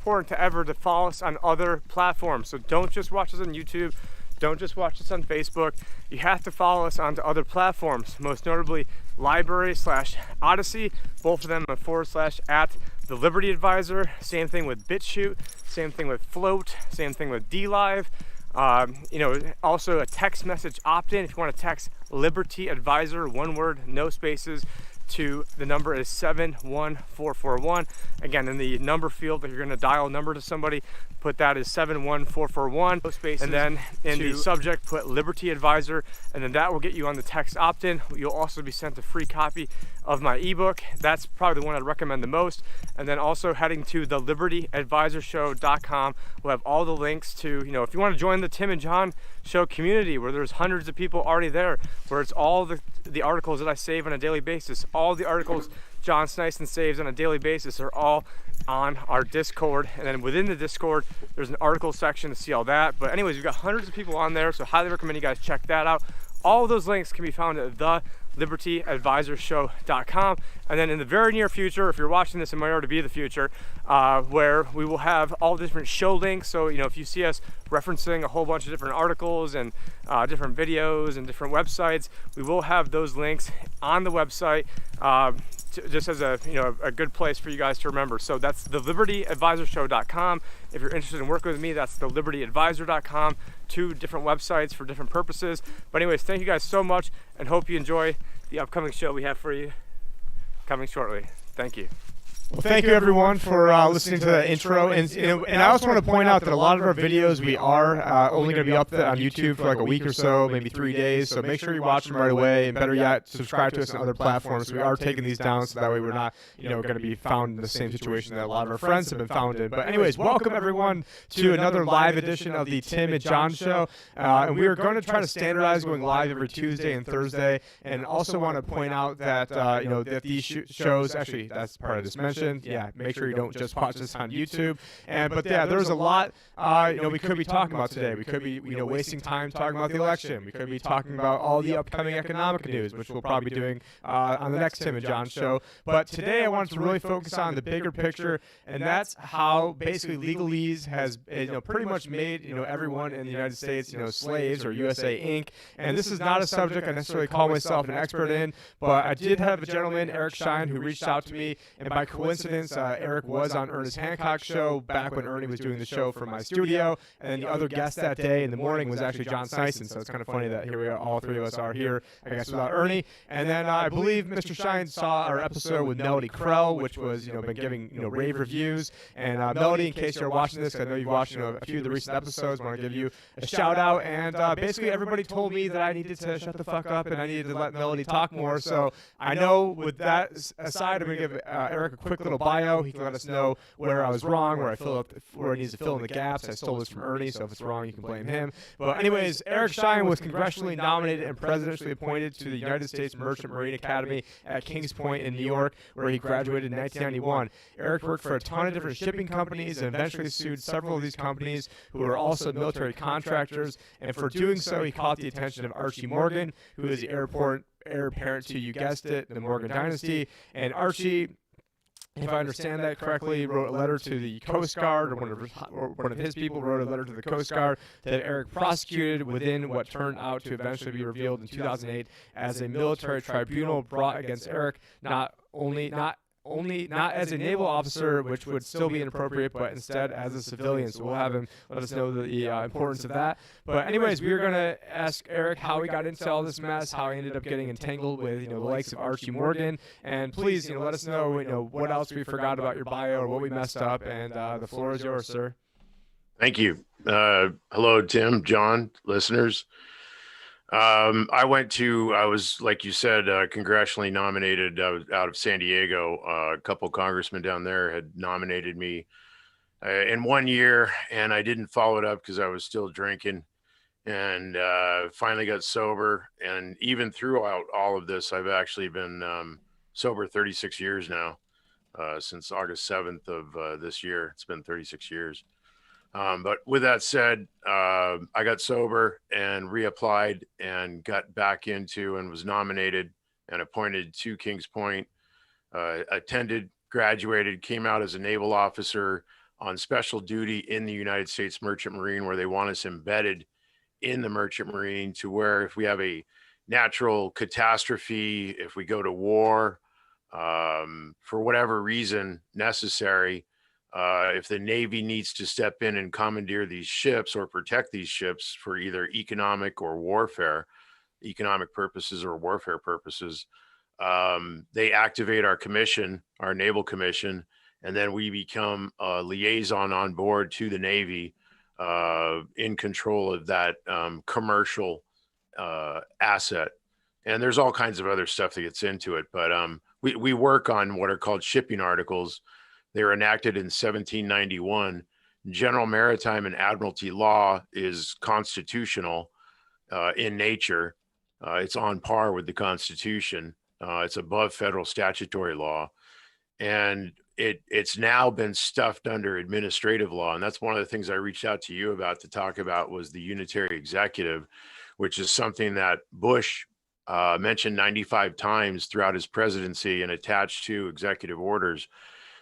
important to follow us on other platforms. So don't just watch us on YouTube. Don't just watch us on Facebook. You have to follow us onto other platforms, most notably Library/Odyssey, both of them are /@ the Liberty Advisor. Same thing with BitChute, same thing with Float, same thing with DLive. Also a text message opt-in. If you want to text Liberty Advisor, one word, no spaces, to the number is 71441. Again, in the number field, if you're going to dial a number to somebody, put that as 71441, no spaces, and then in the subject put Liberty Advisor, and then that will get you on the text opt-in. You'll also be sent a free copy of my ebook. That's probably the one I'd recommend the most. And then also heading to the libertyadvisorshow.com, we'll have all the links to, if you want to join the Tim and John Show community, where there's hundreds of people already there, where it's all the articles that I save on a daily basis. All the articles John Snyson saves on a daily basis are all on our Discord, and then within the Discord there's an article section to see all that. But anyways, we've got hundreds of people on there, so highly recommend you guys check that out. All of those links can be found at the libertyadvisorshow.com. And then in the very near future, if you're watching this, it might already be the future, where we will have all the different show links. So if you see us referencing a whole bunch of different articles and different videos and different websites, we will have those links on the website, just as a good place for you guys to remember. So that's the libertyadvisorshow.com. If you're interested in working with me, that's the libertyadvisor.com. Two different websites for different purposes. But anyways, thank you guys so much, and hope you enjoy the upcoming show we have for you coming shortly. Thank you. Well, thank you everyone for listening to the intro, and I also want to point out that a lot of our videos we are only going to be up on YouTube for like a week or so, maybe 3 days. So make sure you watch them right away, and better yet, subscribe to us on other platforms. We are taking these down so that way we're not going to be found in the same situation that a lot of our friends have been found in. But anyways, welcome everyone to another live edition of the Tim and John Show, and we are going to try to standardize going live every Tuesday and Thursday. And also want to point out that that these shows, actually that's part of this mention. Yeah, make sure you don't just watch this on YouTube. But there's a lot we could be talking about today. We could be wasting time talking about the election. We could be talking about all the upcoming economic news, which we'll probably be doing on the next Tim and John Show. But today I wanted to really focus on the bigger picture, and that's how basically legalese has pretty much made everyone in the United States slaves, or USA Inc. And this is not a subject I necessarily call myself an expert in, but I did have a gentleman, Eric Schein, who reached out to me, and by coincidence, Eric was on Ernest Hancock's show back when Ernie was doing the show from my studio, and then the other guest that day in the morning was actually John Snyson. So it's kind of funny that here we are, all three of us are here, I guess, without Ernie. And then I believe Mr. Schein saw our episode with Melody Krell, which was been giving rave reviews. And Melody, in case you're watching this, I know you've watched a few of the recent episodes, I want to give you a shout out. And basically everybody told me that I needed to shut the fuck up and I needed to let Melody talk more. So I know with that aside, I'm going to give Eric a quick little bio. He can let us know where I was wrong, where he needs to fill in the gaps. I stole this from Ernie, so if it's wrong, you can blame him. But anyways, Eric Schein was congressionally nominated and presidentially appointed to the United States Merchant Marine Academy at Kings Point in New York, where he graduated in 1991. Eric worked for a ton of different shipping companies and eventually sued several of these companies who were also military contractors. And for doing so, he caught the attention of Archie Morgan, who is the heir apparent to, you guessed it, the Morgan dynasty. And Archie, if I understand that correctly, wrote a letter to the Coast Guard, or one of his people wrote a letter to the Coast Guard that Eric prosecuted within what turned out to eventually be revealed in 2008 as a military tribunal brought against Eric, not as a naval officer, which would still be inappropriate, but instead as a civilian. So we'll have him let us know the importance of that. But anyways, we were going to ask Eric how he got into all this mess, how he ended up getting entangled with the likes of Archie Morgan. And please let us know what else we forgot about your bio or what we messed up. And the floor is yours, sir. Thank you. Hello, Tim, John, listeners. I was, like you said, congressionally nominated out of San Diego. A couple congressmen down there had nominated me in 1 year, and I didn't follow it up because I was still drinking, and finally got sober. And even throughout all of this, I've actually been sober 36 years now, since August 7th of this year. It's been 36 years. But with that said, I got sober and reapplied and got back into and was nominated and appointed to Kings Point, attended, graduated, came out as a naval officer, on special duty in the United States Merchant Marine, where they want us embedded in the Merchant Marine, to where if we have a natural catastrophe, if we go to war, for whatever reason necessary, if the Navy needs to step in and commandeer these ships or protect these ships for either economic or warfare, economic purposes or warfare purposes, they activate our commission, our naval commission, and then we become a liaison on board to the Navy, in control of that commercial asset. And there's all kinds of other stuff that gets into it, but we work on what are called shipping articles. They were enacted in 1791. General maritime and admiralty law is constitutional in nature. It's on par with the Constitution. It's above federal statutory law, and it's now been stuffed under administrative law. And that's one of the things I reached out to you about to talk about, was the unitary executive, which is something that Bush mentioned 95 times throughout his presidency and attached to executive orders.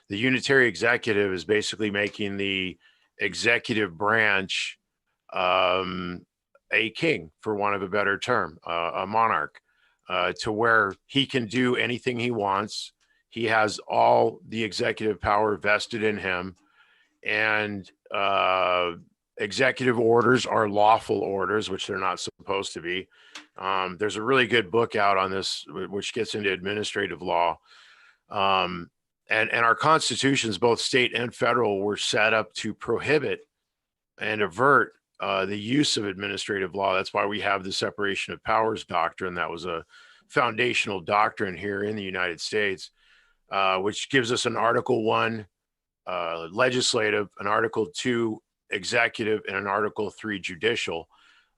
The unitary executive is basically making the executive branch a king, for want of a better term, a monarch, to where he can do anything he wants. He has all the executive power vested in him, and executive orders are lawful orders, which they're not supposed to be. There's a really good book out on this, which gets into administrative law. And our constitutions, both state and federal, were set up to prohibit and avert the use of administrative law. That's why we have the separation of powers doctrine. That was a foundational doctrine here in the United States, which gives us an Article 1 legislative, an Article 2 executive, and an Article 3 judicial.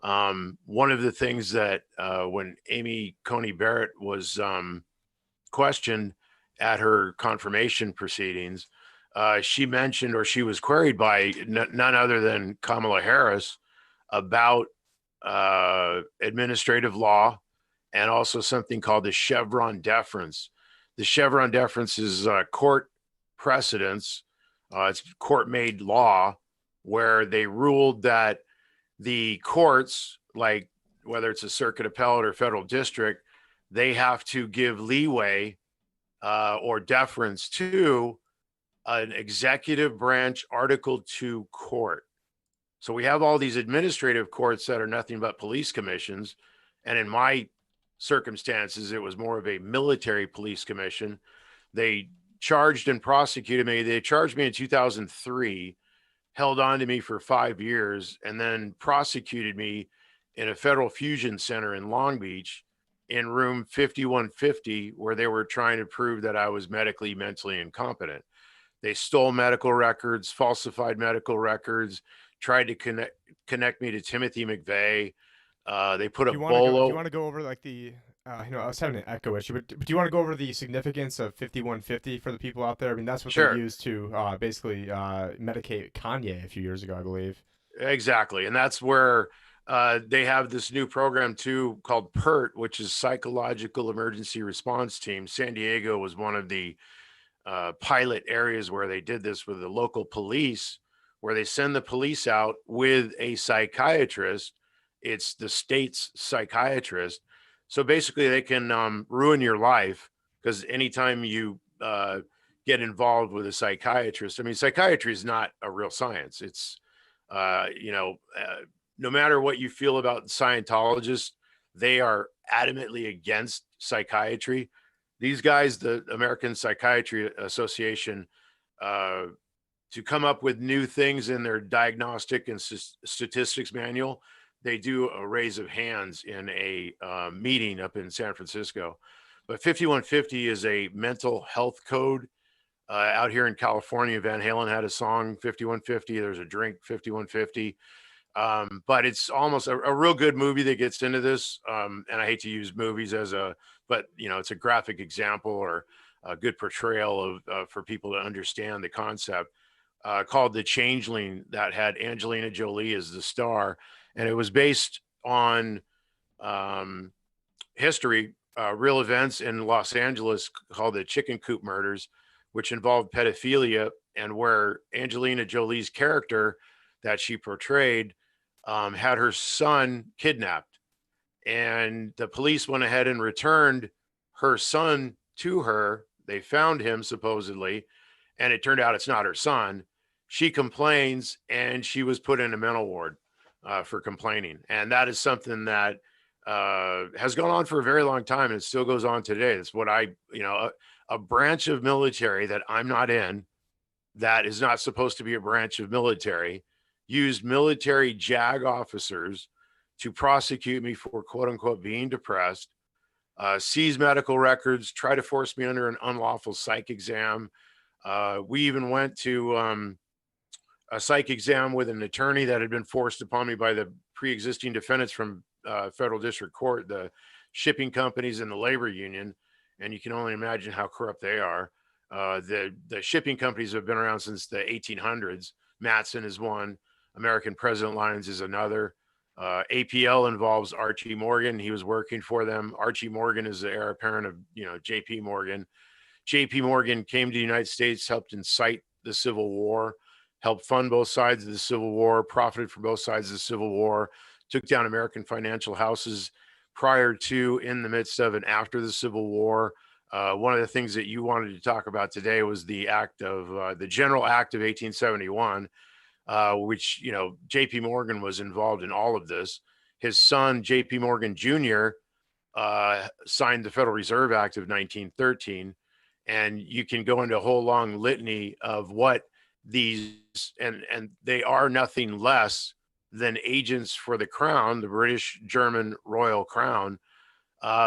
One of the things that when Amy Coney Barrett was questioned at her confirmation proceedings, she mentioned, or she was queried by none other than Kamala Harris, about administrative law, and also something called the Chevron deference. The Chevron deference is court precedents. It's court-made law, where they ruled that the courts, like whether it's a circuit appellate or federal district, they have to give leeway or deference to an executive branch Article 2 court. So we have all these administrative courts that are nothing but police commissions. And in my circumstances, it was more of a military police commission. They charged and prosecuted me. They charged me in 2003, held on to me for 5 years, and then prosecuted me in a federal fusion center in Long Beach in room 5150, where they were trying to prove that I was medically, mentally incompetent. They stole medical records, falsified medical records, tried to connect me to Timothy McVeigh. They put a bolo. Do you want to go over like the, I was having an echo issue, but do you want to go over the significance of 5150 for the people out there? I mean, that's what Sure. they used to basically medicate Kanye a few years ago, I believe. Exactly. And that's where they have this new program too called PERT, which is Psychological Emergency Response Team. San Diego was one of the pilot areas where they did this with the local police, where they send the police out with a psychiatrist. It's the state's psychiatrist. So basically they can ruin your life, because anytime you get involved with a psychiatrist, I mean, psychiatry is not a real science. It's, no matter what you feel about Scientologists, they are adamantly against psychiatry. These guys, the American Psychiatry Association, to come up with new things in their diagnostic and statistics manual, they do a raise of hands in a meeting up in San Francisco. But 5150 is a mental health code. Out here in California, Van Halen had a song, 5150. There's a drink, 5150. But it's almost a real good movie that gets into this. And I hate to use movies but it's a graphic example or a good portrayal of for people to understand the concept, called The Changeling, that had Angelina Jolie as the star. And it was based on history, real events in Los Angeles, called the Chicken Coop murders, which involved pedophilia, and where Angelina Jolie's character that she portrayed had her son kidnapped. And the police went ahead and returned her son to her. They found him supposedly, and it turned out it's not her son. She complains, and she was put in a mental ward for complaining. And that is something that has gone on for a very long time, and it still goes on today. It's what a branch of military that I'm not in, that is not supposed to be a branch of military, used military JAG officers to prosecute me for quote unquote being depressed, seize medical records, try to force me under an unlawful psych exam. We even went to a psych exam with an attorney that had been forced upon me by the pre-existing defendants from federal district court, the shipping companies and the labor union. And you can only imagine how corrupt they are. The shipping companies have been around since the 1800s. Matson is one. American President Lines is another. APL involves Archie Morgan. He was working for them. Archie Morgan is the heir apparent of, JP Morgan. JP Morgan came to the United States, helped incite the Civil War, helped fund both sides of the Civil War, profited from both sides of the Civil War, took down American financial houses prior to, in the midst of, and after the Civil War. One of the things that you wanted to talk about today was the General Act of 1871, which, JP Morgan was involved in all of this. His son, JP Morgan Jr., signed the Federal Reserve Act of 1913. And you can go into a whole long litany of what these, and they are nothing less than agents for the crown, the British German royal crown,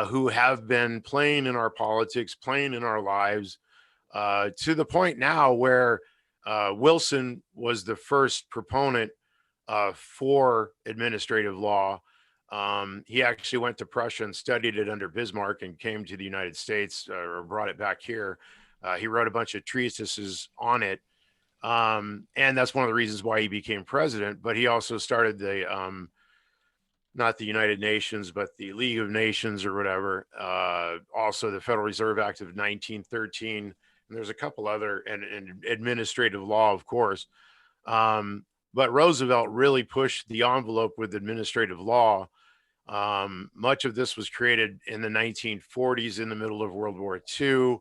who have been playing in our politics, playing in our lives, to the point now where Wilson was the first proponent for administrative law. He actually went to Prussia and studied it under Bismarck and came to the United States, or brought it back here. He wrote a bunch of treatises on it. And that's one of the reasons why he became president. But he also started not the United Nations, but the League of Nations or whatever. Also the Federal Reserve Act of 1913. And there's a couple other, and administrative law, of course. But Roosevelt really pushed the envelope with administrative law. Much of this was created in the 1940s, in the middle of World War II.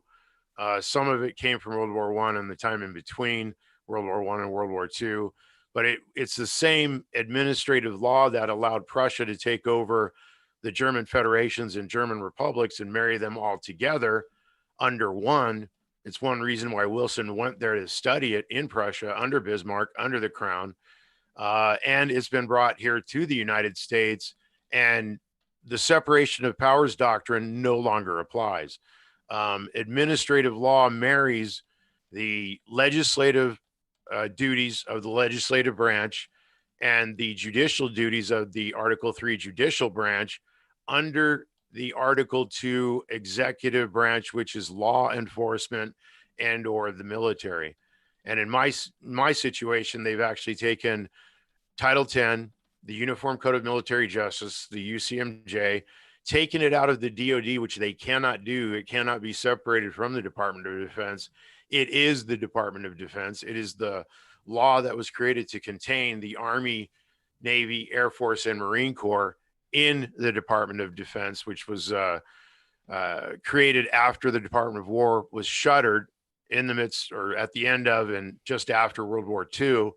Some of it came from World War I and the time in between World War I and World War II. But it's the same administrative law that allowed Prussia to take over the German federations and German republics and marry them all together under one. It's one reason why Wilson went there to study it in Prussia under Bismarck, under the crown. And it's been brought here to the United States, and the separation of powers doctrine no longer applies. Administrative law marries the legislative duties of the legislative branch and the judicial duties of the Article 3 judicial branch under the Article 2 executive branch, which is law enforcement and or the military. And in my situation, they've actually taken Title 10, the Uniform Code of Military Justice, the UCMJ, taken it out of the DOD, which they cannot do. It cannot be separated from the Department of Defense. It is the Department of Defense. It is the law that was created to contain the Army, Navy, Air Force, and Marine Corps in the Department of Defense, which was created after the Department of War was shuttered in the midst, or at the end of, and just after World War II.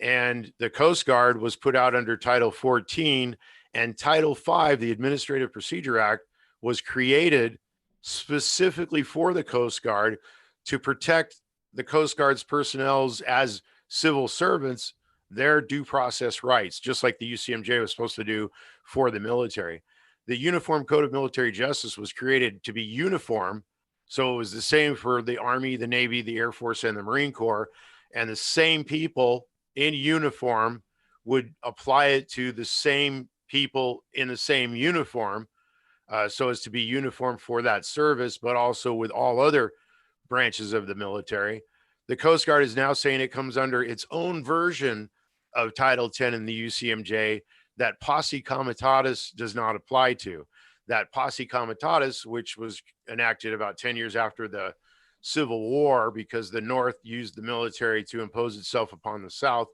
And the Coast Guard was put out under Title 14, and Title 5, the Administrative Procedure Act, was created specifically for the Coast Guard to protect the Coast Guard's personnel as civil servants, their due process rights, just like the UCMJ was supposed to do for the military. The Uniform Code of Military Justice was created to be uniform. So it was the same for the Army, the Navy, the Air Force, and the Marine Corps. And the same people in uniform would apply it to the same people in the same uniform, so as to be uniform for that service, but also with all other branches of the military. The Coast Guard is now saying it comes under its own version of Title 10 in the UCMJ that posse comitatus does not apply to. That posse comitatus, which was enacted about 10 years after the Civil War, because the North used the military to impose itself upon the South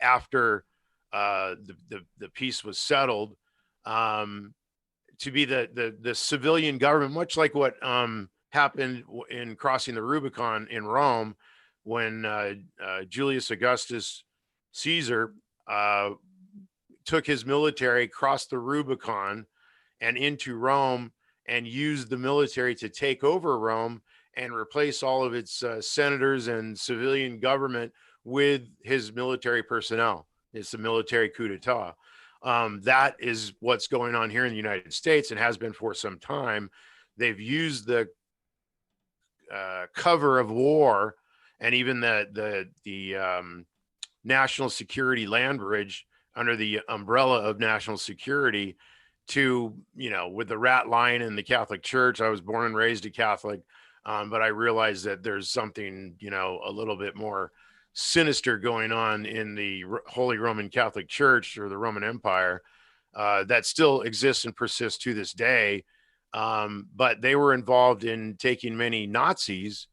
after the peace was settled, to be the civilian government, much like what happened in crossing the Rubicon in Rome, when Julius Augustus Caesar took his military, crossed the Rubicon and into Rome, and used the military to take over Rome and replace all of its senators and civilian government with his military personnel. It's a military coup d'etat. That is what's going on here in the United States and has been for some time. They've used the cover of war and even the national security land bridge under the umbrella of national security to, with the rat line in the Catholic Church. I was born and raised a Catholic, but I realized that there's something, a little bit more sinister going on in the Holy Roman Catholic Church, or the Roman Empire, that still exists and persists to this day. But they were involved in taking many Nazis,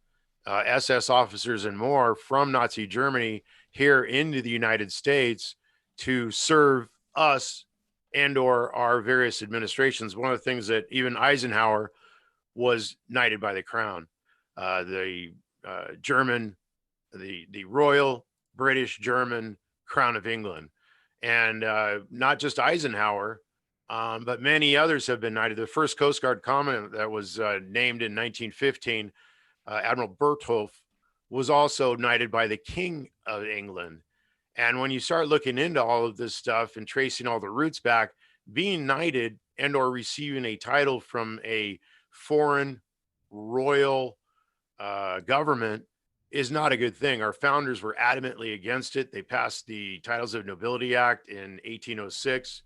SS officers and more, from Nazi Germany here into the United States to serve us and or our various administrations. One of the things that even Eisenhower was knighted by the crown, the Royal British German Crown of England. And not just Eisenhower, but many others have been knighted. The first Coast Guard Commandant that was named in 1915, Admiral Bertholf, was also knighted by the King of England. And when you start looking into all of this stuff and tracing all the roots back, being knighted and or receiving a title from a foreign royal government is not a good thing. Our founders were adamantly against it. They passed the Titles of Nobility Act in 1806.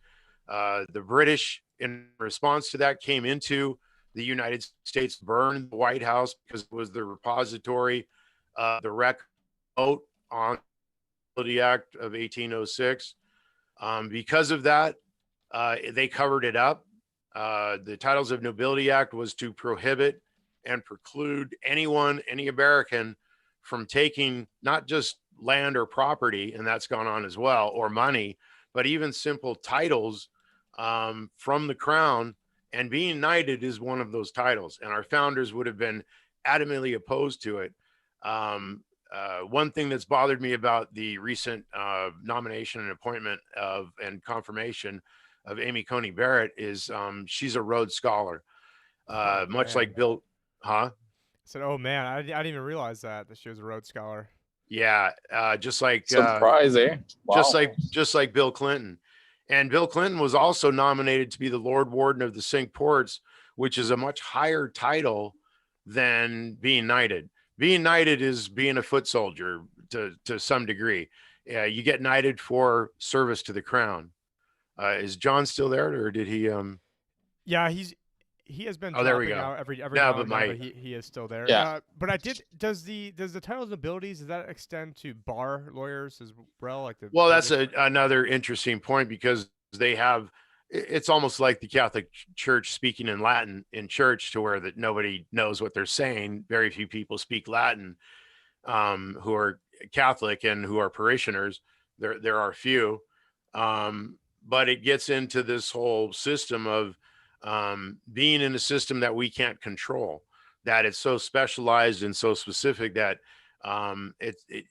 The British, in response to that, came into the United States, burned the White House because it was the repository, the wreck vote on the Act of 1806. Because of that, they covered it up. The Titles of Nobility Act was to prohibit and preclude anyone, any American, from taking not just land or property, and that's gone on as well, or money, but even simple titles from the crown. And being knighted is one of those titles, and our founders would have been adamantly opposed to it. One thing that's bothered me about the recent nomination and appointment of and confirmation of Amy Coney Barrett is she's a Rhodes Scholar, much like Bill, huh? I said, "Oh man, I didn't even realize that she was a Rhodes Scholar." Yeah, just like surprise, eh? Wow. just like Bill Clinton, and Bill Clinton was also nominated to be the Lord Warden of the Cinque Ports, which is a much higher title than being knighted. Being knighted is being a foot soldier to some degree. You get knighted for service to the crown. Is John still there, or did he? Yeah, he has been. Oh, there we dropping go. out every No, now but and then, but he is still there. Yeah. But I did. Does the titles and abilities, does that extend to bar lawyers as well? Like well, that's another interesting point, because they have. It's almost like the Catholic Church speaking in Latin in church, to where that nobody knows what they're saying. Very few people speak Latin who are Catholic and who are parishioners. There are few, but it gets into this whole system of being in a system that we can't control, that it's so specialized and so specific that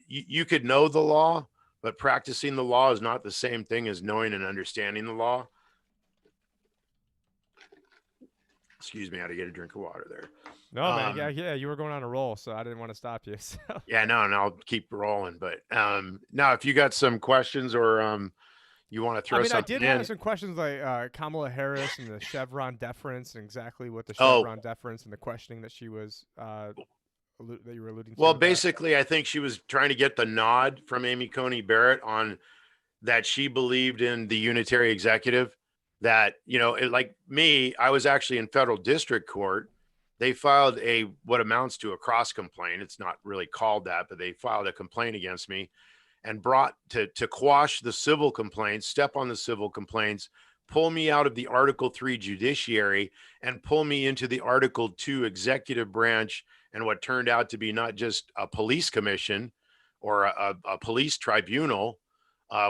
you could know the law, but practicing the law is not the same thing as knowing and understanding the law. Excuse me, I had to get a drink of water there. No, man. Yeah, you were going on a roll, so I didn't want to stop you. So. Yeah, no, and I'll keep rolling. But now, if you got some questions or you want to throw something in. I did have some questions like Kamala Harris and the Chevron deference, and exactly what the Chevron deference and the questioning that she was that you were alluding to. Well, basically, I think she was trying to get the nod from Amy Coney Barrett on that she believed in the unitary executive. That, like me, I was actually in federal district court. They filed what amounts to a cross complaint. It's not really called that, but they filed a complaint against me and brought to quash the civil complaints, step on the civil complaints, pull me out of the Article 3 judiciary and pull me into the Article 2 executive branch and what turned out to be not just a police commission or a police tribunal,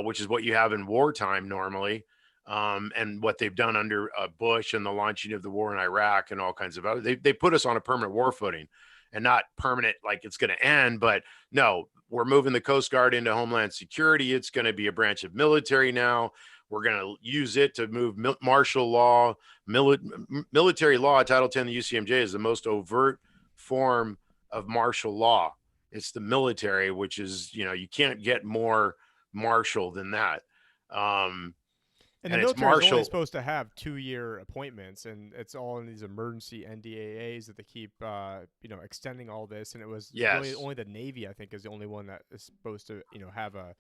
which is what you have in wartime normally, and what they've done under Bush and the launching of the war in Iraq and all kinds of other. They put us on a permanent war footing, and not permanent like it's going to end, but no, we're moving the Coast Guard into Homeland Security. It's going to be a branch of military now. We're going to use it to move martial law, military law. Title 10 of the UCMJ is the most overt form of martial law. It's the military, which is, you can't get more martial than that. And the it's military is only martial. supposed to have 2-year appointments, and it's all in these emergency NDAAs that they keep, extending all this. And it was really only the Navy, I think, is the only one that is supposed to, have a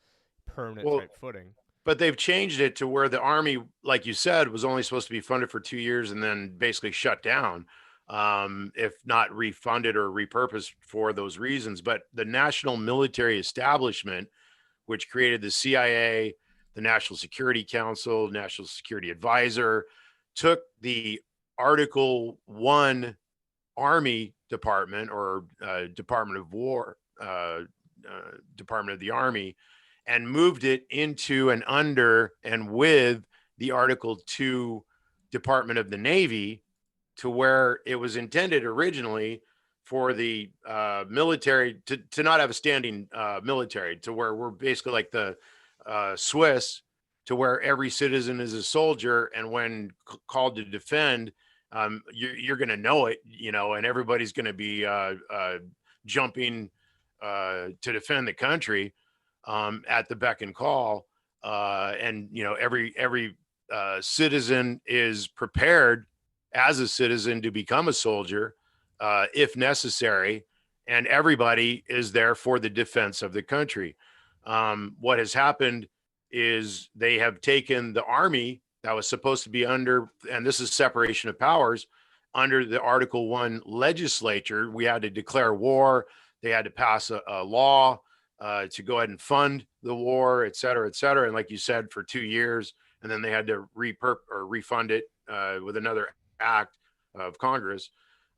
permanent type footing. But they've changed it to where the Army, like you said, was only supposed to be funded for 2 years and then basically shut down, if not refunded or repurposed for those reasons. But the national military establishment, which created the CIA, the National Security Council, National Security Advisor, took the Article 1 Army Department or Department of War, Department of the Army, and moved it into and under and with the Article 2 Department of the Navy, to where it was intended originally for the military to not have a standing military, to where we're basically like the Swiss, to where every citizen is a soldier, and when called to defend, you're going to know it, and everybody's going to be jumping to defend the country at the beck and call, and every citizen is prepared as a citizen to become a soldier if necessary, and everybody is there for the defense of the country. What has happened is they have taken the Army that was supposed to be under, and this is separation of powers, under the Article 1 legislature. We had to declare war. They had to pass a law to go ahead and fund the war, et cetera, et cetera. And like you said, for 2 years, and then they had to refund it with another act of Congress,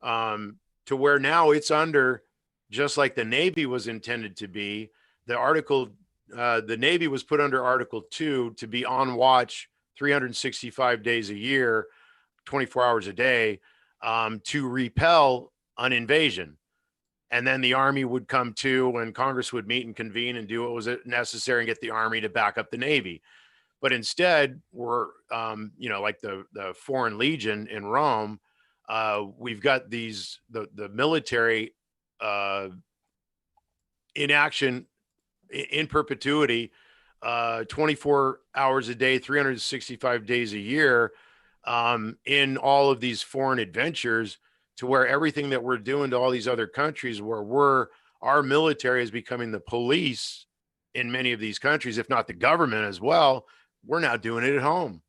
to where now it's under, just like the Navy was intended to be. The Navy was put under Article 2 to be on watch 365 days a year, 24 hours a day, to repel an invasion. And then the Army would come to, when Congress would meet and convene and do what was necessary and get the Army to back up the Navy. But instead, we're, like the Foreign Legion in Rome, we've got the military in action in perpetuity, 24 hours a day, 365 days a year, in all of these foreign adventures, to where everything that we're doing to all these other countries, where our military is becoming the police in many of these countries, if not the government as well, we're now doing it at home.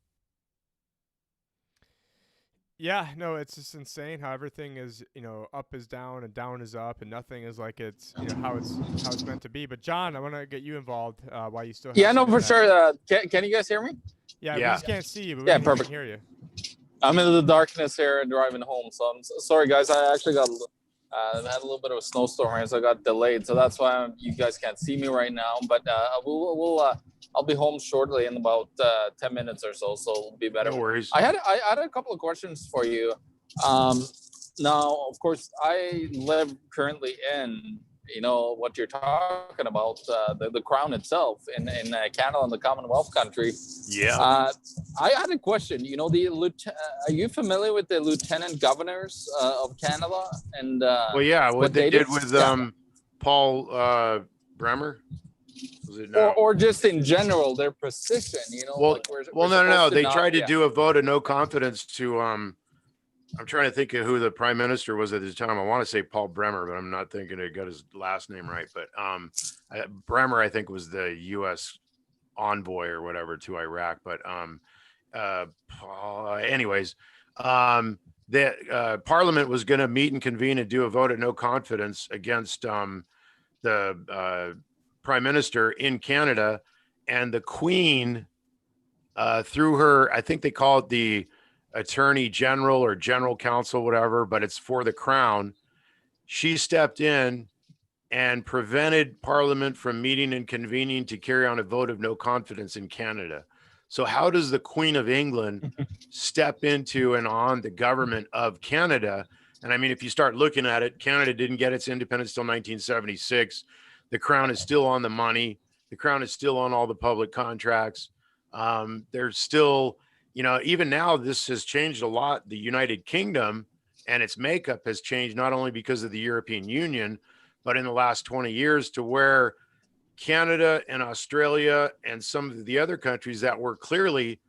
Yeah, no, it's just insane how everything is, up is down and down is up, and nothing is like it's, how it's meant to be. But John, I want to get you involved while you still have. Yeah, no, for sure. Can you guys hear me? Yeah, we just can't see you, but we perfect. can hear you. I'm in the darkness here driving home, so I'm sorry, guys. I actually had a little bit of a snowstorm here, so I got delayed. So that's why you guys can't see me right now. But I'll be home shortly in about 10 minutes or so it'll be better. No worries. I had a couple of questions for you. Now, of course, I live currently in, what you're talking about, the Crown itself in Canada and the Commonwealth country. Yeah. I had a question. Are you familiar with the lieutenant governors of Canada? And what they did with Paul Bremer. Was it or just in general, their position, Well, no. They tried to do a vote of no confidence to, I'm trying to think of who the prime minister was at the time. I want to say Paul Bremer, but I'm not thinking I got his last name right. But Bremer, I think, was the U.S. envoy or whatever to Iraq. But anyways, the Parliament was going to meet and convene and do a vote of no confidence against the prime minister in Canada, and the Queen, through her, I think they call it the Attorney General or General Counsel, whatever, but it's for the Crown, she stepped in and prevented Parliament from meeting and convening to carry on a vote of no confidence in Canada. So how does the Queen of England step into and on the government of Canada? And I mean, if you start looking at it, Canada didn't get its independence till 1976. The crown is still on the money. The crown is still on all the public contracts. There's still, even now this has changed a lot. The United Kingdom and its makeup has changed not only because of the European Union, but in the last 20 years to where Canada and Australia and some of the other countries that were clearly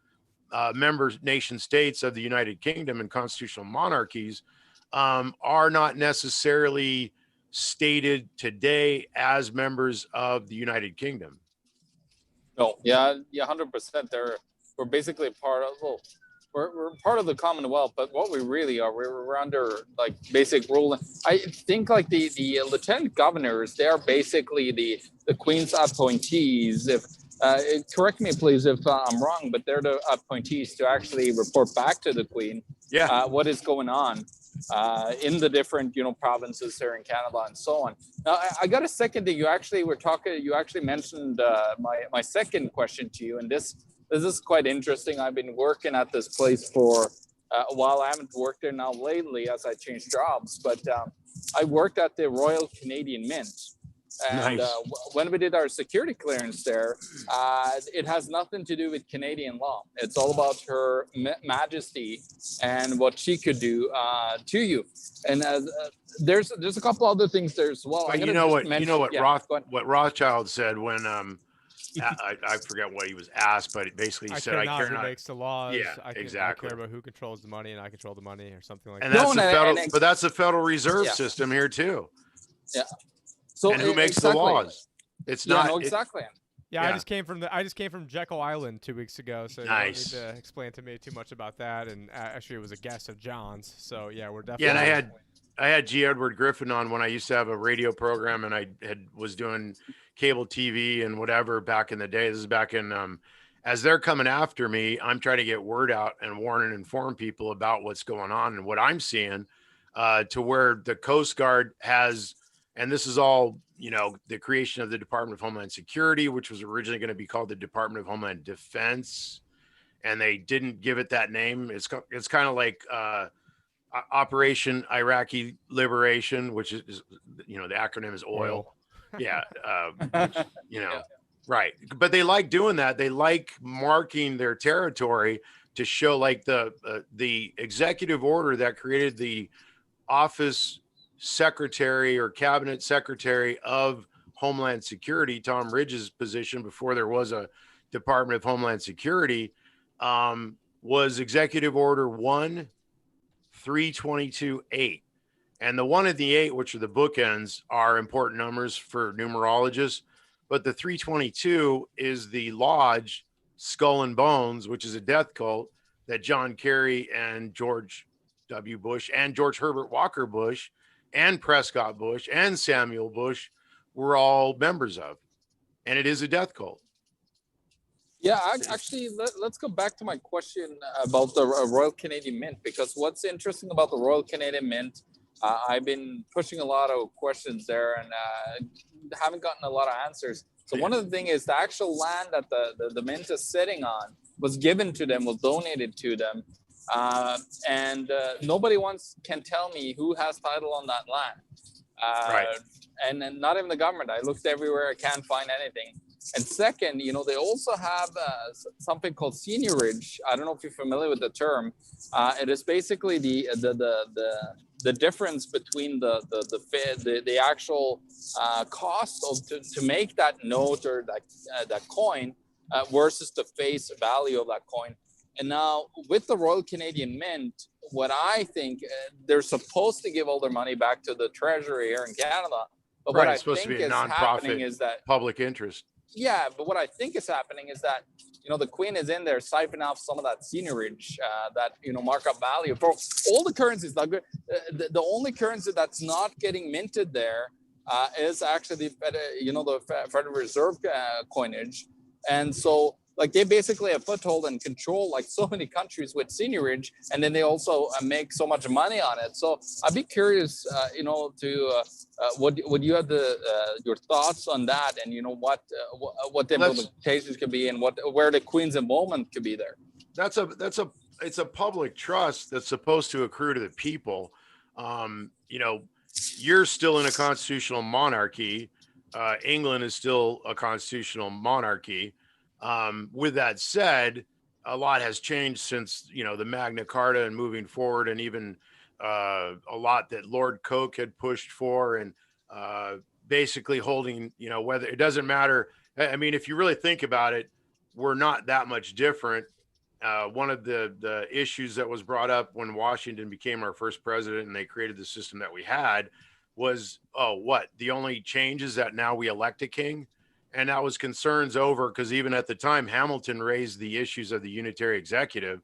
member nation states of the United Kingdom and constitutional monarchies are not necessarily stated today as members of the United Kingdom. No, yeah, 100%. We're basically part of. Well, we're part of the Commonwealth, but what we really are, we're under like basic rule. I think like the lieutenant governors, they are basically the Queen's appointees. If correct me please if I'm wrong, but they're the appointees to actually report back to the Queen. Yeah. What is going on in the different provinces here in Canada and so on. Now I got a second that you actually were talking. You actually mentioned my second question to you, and this is quite interesting. I've been working at this place for a while. I haven't worked there now lately as I changed jobs, but I worked at the Royal Canadian Mint. And Nice. When we did our security clearance there, it has nothing to do with Canadian law. It's all about Her Majesty and what she could do to you. And there's a couple other things there as well. But what Rothschild said when I forget what he was asked, but basically he said, "I care not who makes the laws. Yeah, exactly. I care about who controls the money, and I control the money," or something like And that. but that's the Federal Reserve System here too. Yeah. So and who makes the laws? It's not. No, exactly. Yeah, I just came from Jekyll Island 2 weeks ago, so nice. You don't need to explain to me too much about that. And actually, it was a guest of John's, so yeah, we're definitely. Yeah, and I had G. Edward Griffin on when I used to have a radio program, and I was doing cable TV and whatever back in the day. This is back in as they're coming after me, I'm trying to get word out and warn and inform people about what's going on and what I'm seeing, to where the Coast Guard has. And this is all, the creation of the Department of Homeland Security, which was originally going to be called the Department of Homeland Defense. And they didn't give it that name. It's kind of like Operation Iraqi Liberation, which is, the acronym is OIL. Yeah. Right. But they like doing that. They like marking their territory to show like the executive order that created the office secretary or cabinet secretary of Homeland Security, Tom Ridge's position before there was a Department of Homeland Security, was Executive Order 1-322-8. And the 1 and the 8, which are the bookends, are important numbers for numerologists. But the 322 is the lodge, Skull and Bones, which is a death cult that John Kerry and George W. Bush and George Herbert Walker Bush and Prescott Bush and Samuel Bush were all members of. And it is a death cult. Yeah, actually, let's go back to my question about the Royal Canadian Mint, because what's interesting about the Royal Canadian Mint, I've been pushing a lot of questions there and haven't gotten a lot of answers. So one of the things is the actual land that the mint is sitting on was given to them, was donated to them. And nobody can tell me who has title on that land. Right. And not even the government. I looked everywhere, I can't find anything. And second, they also have something called seigniorage. I don't know if you're familiar with the term. It is basically the difference between the actual cost to make that note or that coin versus the face value of that coin. And now with the Royal Canadian Mint, what I think they're supposed to give all their money back to the Treasury here in Canada. But what I think is happening is that public interest. Yeah, but what I think is happening is that the Queen is in there siphoning off some of that seigniorage, that markup value for all the currencies. The only currency that's not getting minted there is actually the Federal Reserve coinage. And so like they basically have foothold and control like so many countries with seigniorage, and then they also make so much money on it. So I'd be curious, to what you have your thoughts on that, and what the implications could be, and where the Queen's involvement could be there. It's a public trust that's supposed to accrue to the people. You're still in a constitutional monarchy. England is still a constitutional monarchy. With that said, a lot has changed since, the Magna Carta and moving forward, and even a lot that Lord Coke had pushed for, and basically holding, whether it doesn't matter. I mean, if you really think about it, we're not that much different. One of the issues that was brought up when Washington became our first president and they created the system that we had was, the only change is that now we elect a king. And that was concerns over, because even at the time, Hamilton raised the issues of the unitary executive,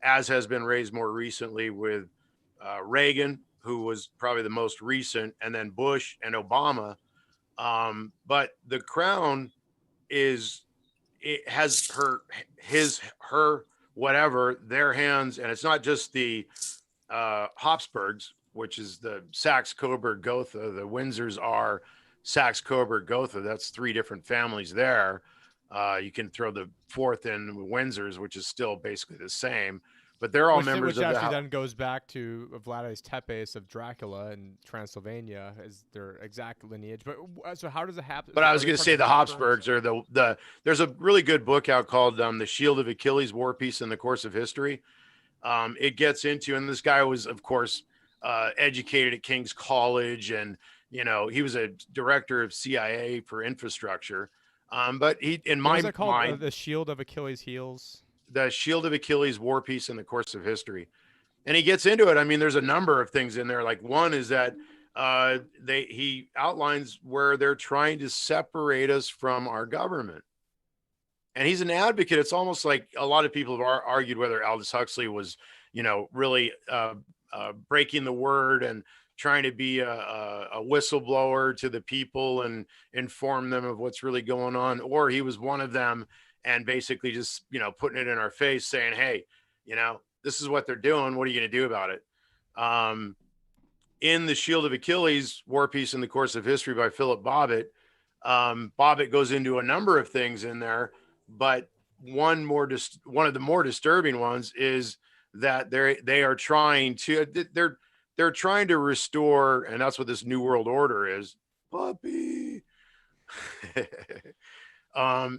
as has been raised more recently with Reagan, who was probably the most recent, and then Bush and Obama. But the crown it has her, whatever, their hands. And it's not just the Habsburgs, which is the Saxe-Coburg-Gotha. The Windsors are Saxe-Coburg-Gotha. That's 3 different families there. You can throw the 4th in Windsors, which is still basically the same, but they're all members which of actually then goes back to Vladislav Tepes of Dracula in Transylvania as their exact lineage. But so how does it happen? But I was going to say the Habsburgs are the there's a really good book out called The Shield of Achilles, War, Peace, and the Course of History. It gets into, and this guy was, of course, educated at King's College, and he was a director of CIA for infrastructure. But he, in my mind, the Shield of Achilles' heels. The Shield of Achilles, War, Peace, and the Course of History. And he gets into it. I mean, there's a number of things in there. Like, one is that he outlines where they're trying to separate us from our government. And he's an advocate. It's almost like a lot of people have argued whether Aldous Huxley was, really breaking the word and trying to be a whistleblower to the people and inform them of what's really going on, or he was one of them and basically just, putting it in our face saying, hey, this is what they're doing. What are you going to do about it? In The Shield of Achilles, War, Peace, and the Course of History by Philip Bobbitt, Bobbitt goes into a number of things in there, but one of the more disturbing ones is that they're trying to restore, and that's what this New World Order is, puppy,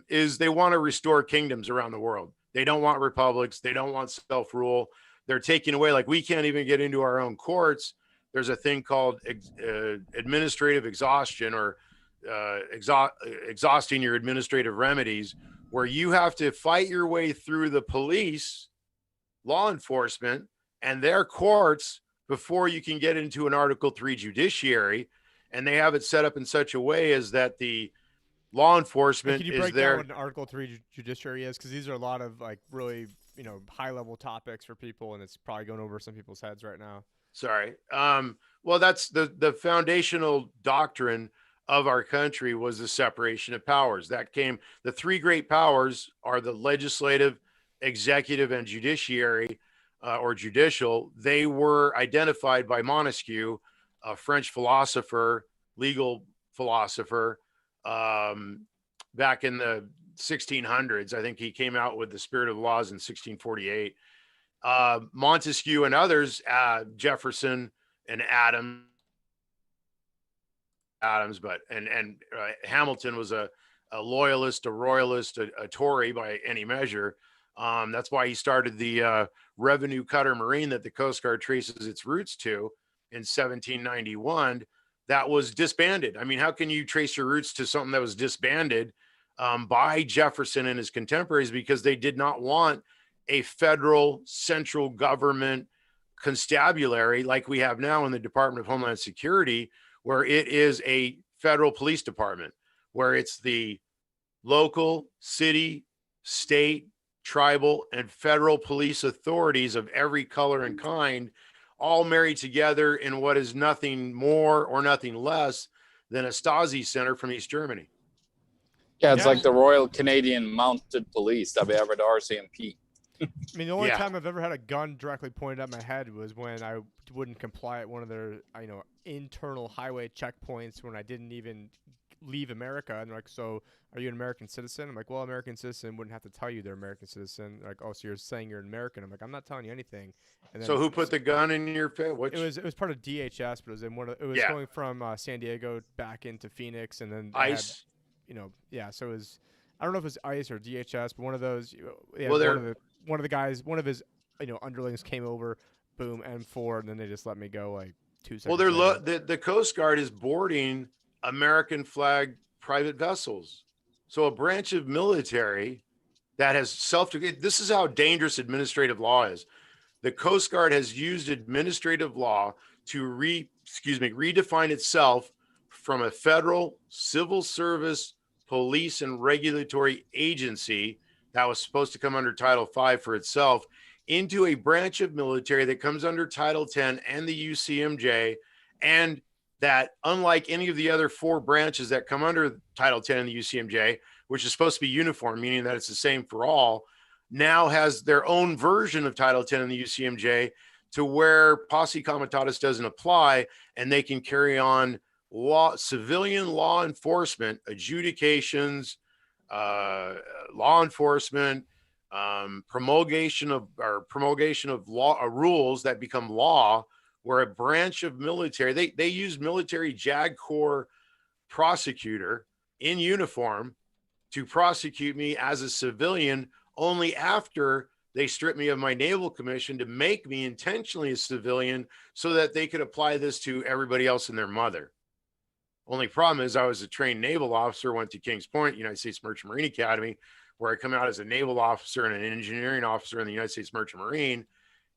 is they want to restore kingdoms around the world. They don't want republics. They don't want self-rule. They're taking away, like, we can't even get into our own courts. There's a thing called administrative exhaustion, or exhausting your administrative remedies, where you have to fight your way through the police, law enforcement, and their courts before you can get into an Article 3 judiciary. And they have it set up in such a way as that the law enforcement is there. Can you break down what an Article 3 judiciary is? Because these are a lot of, like, really, high level topics for people, and it's probably going over some people's heads right now. Sorry. Well, that's the foundational doctrine of our country, was the separation of powers. The 3 great powers are the legislative, executive, and judiciary, or judicial. They were identified by Montesquieu, a French philosopher, legal philosopher, back in the 1600s. I think he came out with the Spirit of the Laws in 1648. Montesquieu and others, Jefferson and Adams, but Hamilton was a loyalist, a royalist, a Tory by any measure. That's why he started the revenue cutter marine that the Coast Guard traces its roots to in 1791. That was disbanded. I mean, how can you trace your roots to something that was disbanded by Jefferson and his contemporaries? Because they did not want a federal central government constabulary like we have now in the Department of Homeland Security, where it is a federal police department, where it's the local, city, state, tribal, and federal police authorities of every color and kind, all married together in what is nothing more or nothing less than a Stasi center from East Germany. Yeah, it's like the Royal Canadian Mounted Police that we have at the RCMP. I mean, the only time I've ever had a gun directly pointed at my head was when I wouldn't comply at one of their, internal highway checkpoints when I didn't even leave America. And they're like, so are you an American citizen? I'm like, well, American citizen wouldn't have to tell you they're American citizen. They're like, oh, so you're saying you're an American. I'm like, I'm not telling you anything. And then, so who put the gun in your face? It was part of DHS, but it was in going from San Diego back into Phoenix, and then ICE. So it was, I don't know if it was ICE or DHS, but one of those. Yeah, well, one of the guys, one of his underlings came over, boom, M4, and then they just let me go like 2 seconds. Well, the Coast Guard is boarding American flag private vessels. So a branch of military that has this is how dangerous administrative law is. The Coast Guard has used administrative law to redefine itself from a federal civil service, police, and regulatory agency that was supposed to come under Title V for itself into a branch of military that comes under Title X and the UCMJ, and that, unlike any of the other 4 branches that come under Title X and the UCMJ, which is supposed to be uniform, meaning that it's the same for all, now has their own version of Title X and the UCMJ to where posse comitatus doesn't apply, and they can carry on civilian law enforcement, adjudications, law enforcement, promulgation of law rules that become law, where a branch of military, they use military JAG Corps prosecutor in uniform to prosecute me as a civilian only after they stripped me of my naval commission to make me intentionally a civilian so that they could apply this to everybody else and their mother. Only problem is I was a trained naval officer, went to Kings Point, United States Merchant Marine Academy, where I come out as a naval officer and an engineering officer in the United States Merchant Marine.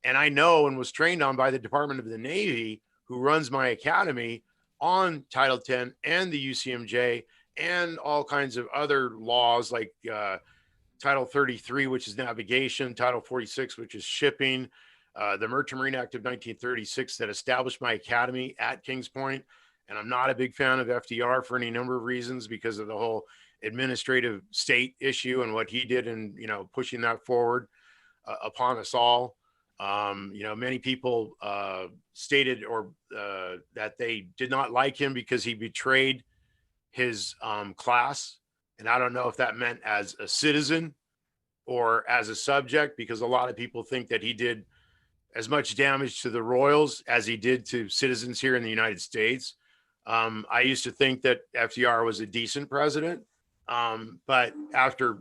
And I know and was trained on by the Department of the Navy, who runs my academy, on Title X and the UCMJ and all kinds of other laws like Title 33, which is navigation, Title 46, which is shipping, the Merchant Marine Act of 1936 that established my academy at Kings Point. And I'm not a big fan of FDR for any number of reasons because of the whole administrative state issue and what he did in, pushing that forward upon us all. Many people stated that they did not like him because he betrayed his class. And I don't know if that meant as a citizen or as a subject, because a lot of people think that he did as much damage to the Royals as he did to citizens here in the United States. I used to think that FDR was a decent president. But after,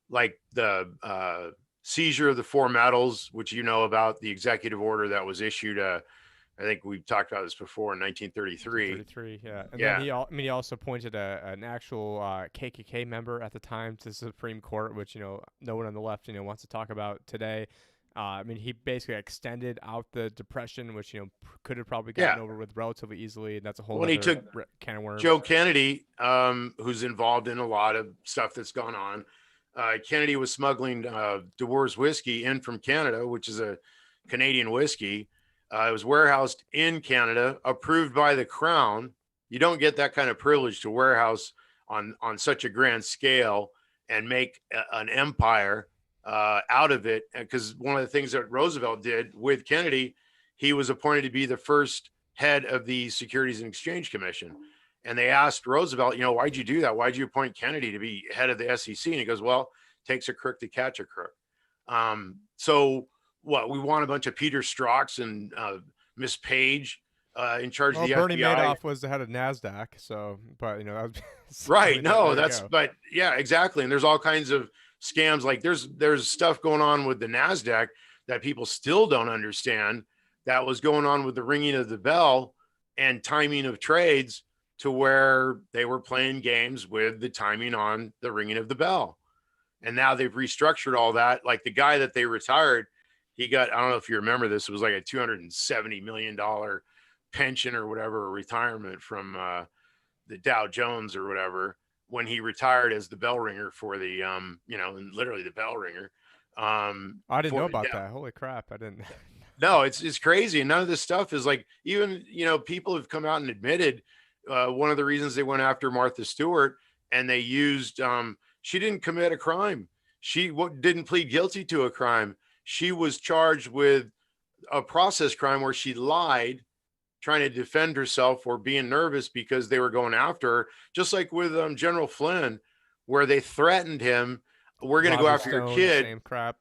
like the seizure of the 4 medals, which about, the executive order that was issued, I think we've talked about this before, in 1933. Yeah. And then he also appointed an actual KKK member at the time to the Supreme Court, which, no one on the left, wants to talk about today. He basically extended out the Depression, which, could have probably gotten over with relatively easily. And that's a whole when he took can of worms. Joe Kennedy, who's involved in a lot of stuff that's gone on. Kennedy was smuggling DeWoers whiskey in from Canada, which is a Canadian whiskey. It was warehoused in Canada, approved by the Crown. You don't get that kind of privilege to warehouse on such a grand scale and make an empire out of it. Because one of the things that Roosevelt did with Kennedy, he was appointed to be the first head of the Securities and Exchange Commission. And they asked Roosevelt, why'd you do that? Why'd you appoint Kennedy to be head of the SEC? And he goes, well, it takes a crook to catch a crook. So what, we want a bunch of Peter Strzok's and Miss Page in charge of the Bernie FBI. Madoff was the head of NASDAQ. So, but, that was right. No, but yeah, exactly. And there's all kinds of scams. Like there's stuff going on with the NASDAQ that people still don't understand, that was going on with the ringing of the bell and timing of trades, to where they were playing games with the timing on the ringing of the bell. And now they've restructured all that. Like the guy that they retired, he got, I don't know if you remember this, it was like a $270 million pension or whatever, or retirement from the Dow Jones or whatever, when he retired as the bell ringer for the, and literally the bell ringer. I didn't know about that. Holy crap. I didn't. No, it's crazy. And none of this stuff is like, even, people have come out and admitted one of the reasons they went after Martha Stewart and they used, she didn't commit a crime. She didn't plead guilty to a crime. She was charged with a process crime where she lied, trying to defend herself or being nervous because they were going after her, just like with General Flynn, where they threatened him, we're going to go Roger after your Stone, kid. Same crap.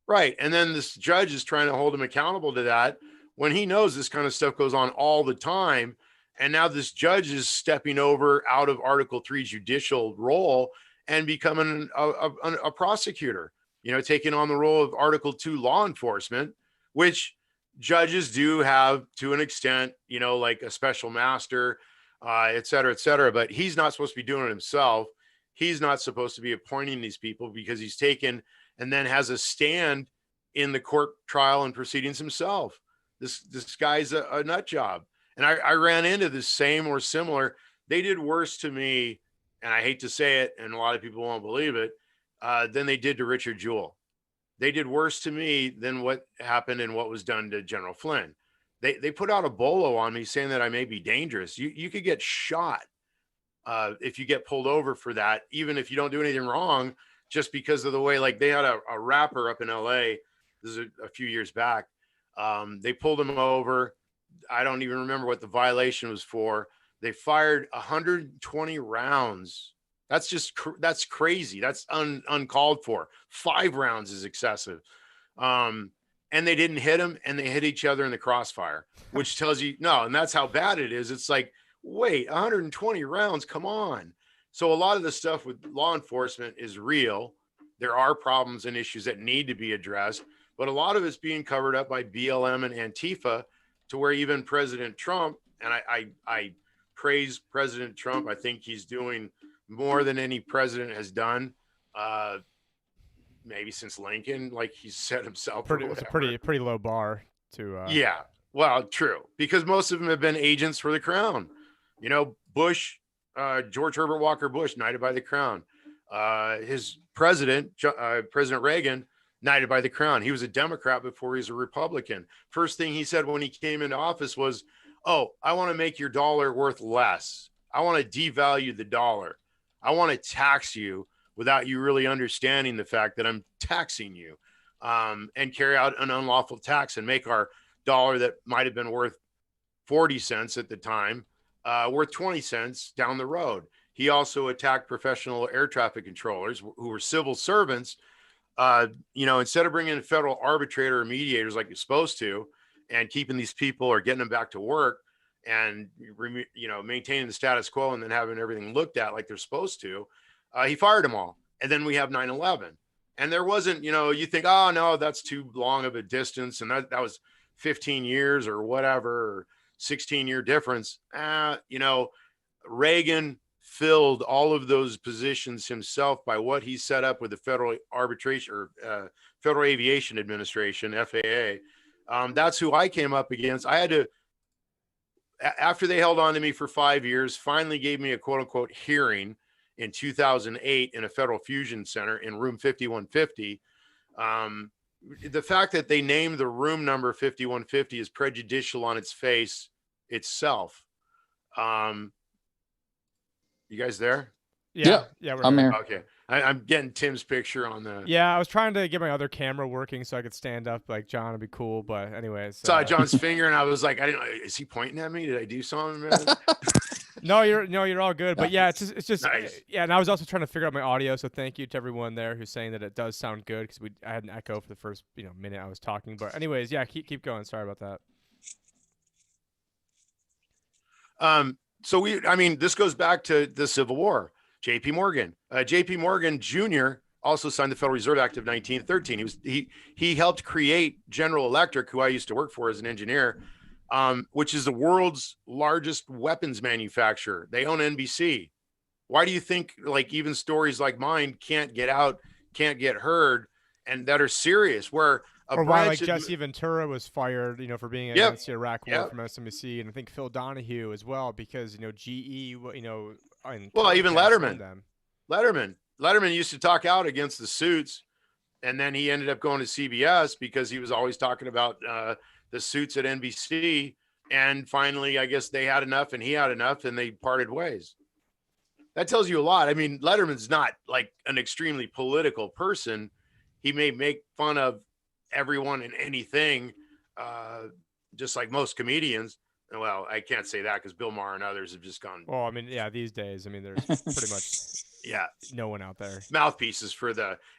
Right. And then this judge is trying to hold him accountable to that when he knows this kind of stuff goes on all the time. And now this judge is stepping over out of Article 3 judicial role and becoming a prosecutor, you know, taking on the role of Article 2 law enforcement, which judges do have to an extent, you know, like a special master, et cetera, et cetera. But he's not supposed to be doing it himself. He's not supposed to be appointing these people because he's taken and then has a stand in the court trial and proceedings himself. This guy's a nut job. And I ran into the same or similar. They did worse to me, and I hate to say it, and a lot of people won't believe it, than they did to Richard Jewell. They did worse to me than what happened and what was done to General Flynn. They put out a bolo on me saying that I may be dangerous. You could get shot if you get pulled over for that, even if you don't do anything wrong, just because of the way, like they had a rapper up in LA. This is a few years back. They pulled him over. I don't even remember what the violation was for. They fired 120 rounds. That's just, that's crazy. That's uncalled for. 5 rounds is excessive. And they didn't hit him, and they hit each other in the crossfire, which tells you no. And that's how bad it is. It's like, wait, 120 rounds. Come on. So a lot of the stuff with law enforcement is real. There are problems and issues that need to be addressed, but a lot of it's being covered up by BLM and Antifa, to where even President Trump, and I praise President Trump. I think he's doing more than any president has done, maybe since Lincoln, like he said himself. It's a pretty low bar to. Yeah, well, true, because most of them have been agents for the crown. You know, Bush, George Herbert Walker Bush, knighted by the crown. His president, President Reagan, knighted by the crown. He was a Democrat before he was a Republican. First thing he said when he came into office was, "Oh, I want to make your dollar worth less. I want to devalue the dollar. I want to tax you without you really understanding the fact that I'm taxing you, and carry out an unlawful tax and make our dollar that might have been worth 40 cents at the time worth 20 cents down the road." He also attacked professional air traffic controllers who were civil servants. You know, instead of bringing in a federal arbitrator or mediators like you're supposed to, and keeping these people or getting them back to work and, you know, maintaining the status quo and then having everything looked at like they're supposed to, he fired them all. And then we have 9/11. And there wasn't, you know, you think, oh, no, that's too long of a distance. And that was 15 years or whatever, or 16-year difference. You know, Reagan filled all of those positions himself by what he set up with the Federal Arbitration or Federal Aviation Administration, FAA. That's who I came up against. I had to, after they held on to me for 5 years, finally gave me a quote unquote hearing in 2008 in a Federal Fusion Center in room 5150. The fact that they named the room number 5150 is prejudicial on its face itself. You guys there? Yeah, I'm here. Okay. I'm getting Tim's picture on the. Yeah, I was trying to get my other camera working so I could stand up like John. Would be cool, but anyways. Saw John's finger and I was like, I didn't know. Is he pointing at me? Did I do something? No, you're all good. But yeah, it's just Nice. yeah. And I was also trying to figure out my audio, so thank you to everyone there who's saying that it does sound good, because I had an echo for the first minute I was talking. But anyways, yeah, keep going. Sorry about that. So this goes back to the Civil War. J.P. Morgan. J.P. Morgan Jr. also signed the Federal Reserve Act of 1913. He helped create General Electric, who I used to work for as an engineer, which is the world's largest weapons manufacturer. They own NBC. Why do you think like even stories like mine can't get out, can't get heard, and that are serious? Where or why like Jesse Ventura was fired, for being against the Iraq War from SMBC, and I think Phil Donahue as well, because GE, well, even Letterman. Letterman used to talk out against the suits, and then he ended up going to CBS because he was always talking about the suits at NBC. And finally, I guess they had enough, and he had enough, and they parted ways. that tells you a lot. I mean, Letterman's not like an extremely political person. He may make fun of everyone and anything, just like most comedians. Well, I can't say that because Bill Maher and others have just gone. Well, I mean, yeah, these days, I mean, there's pretty much no one out there. Mouthpieces for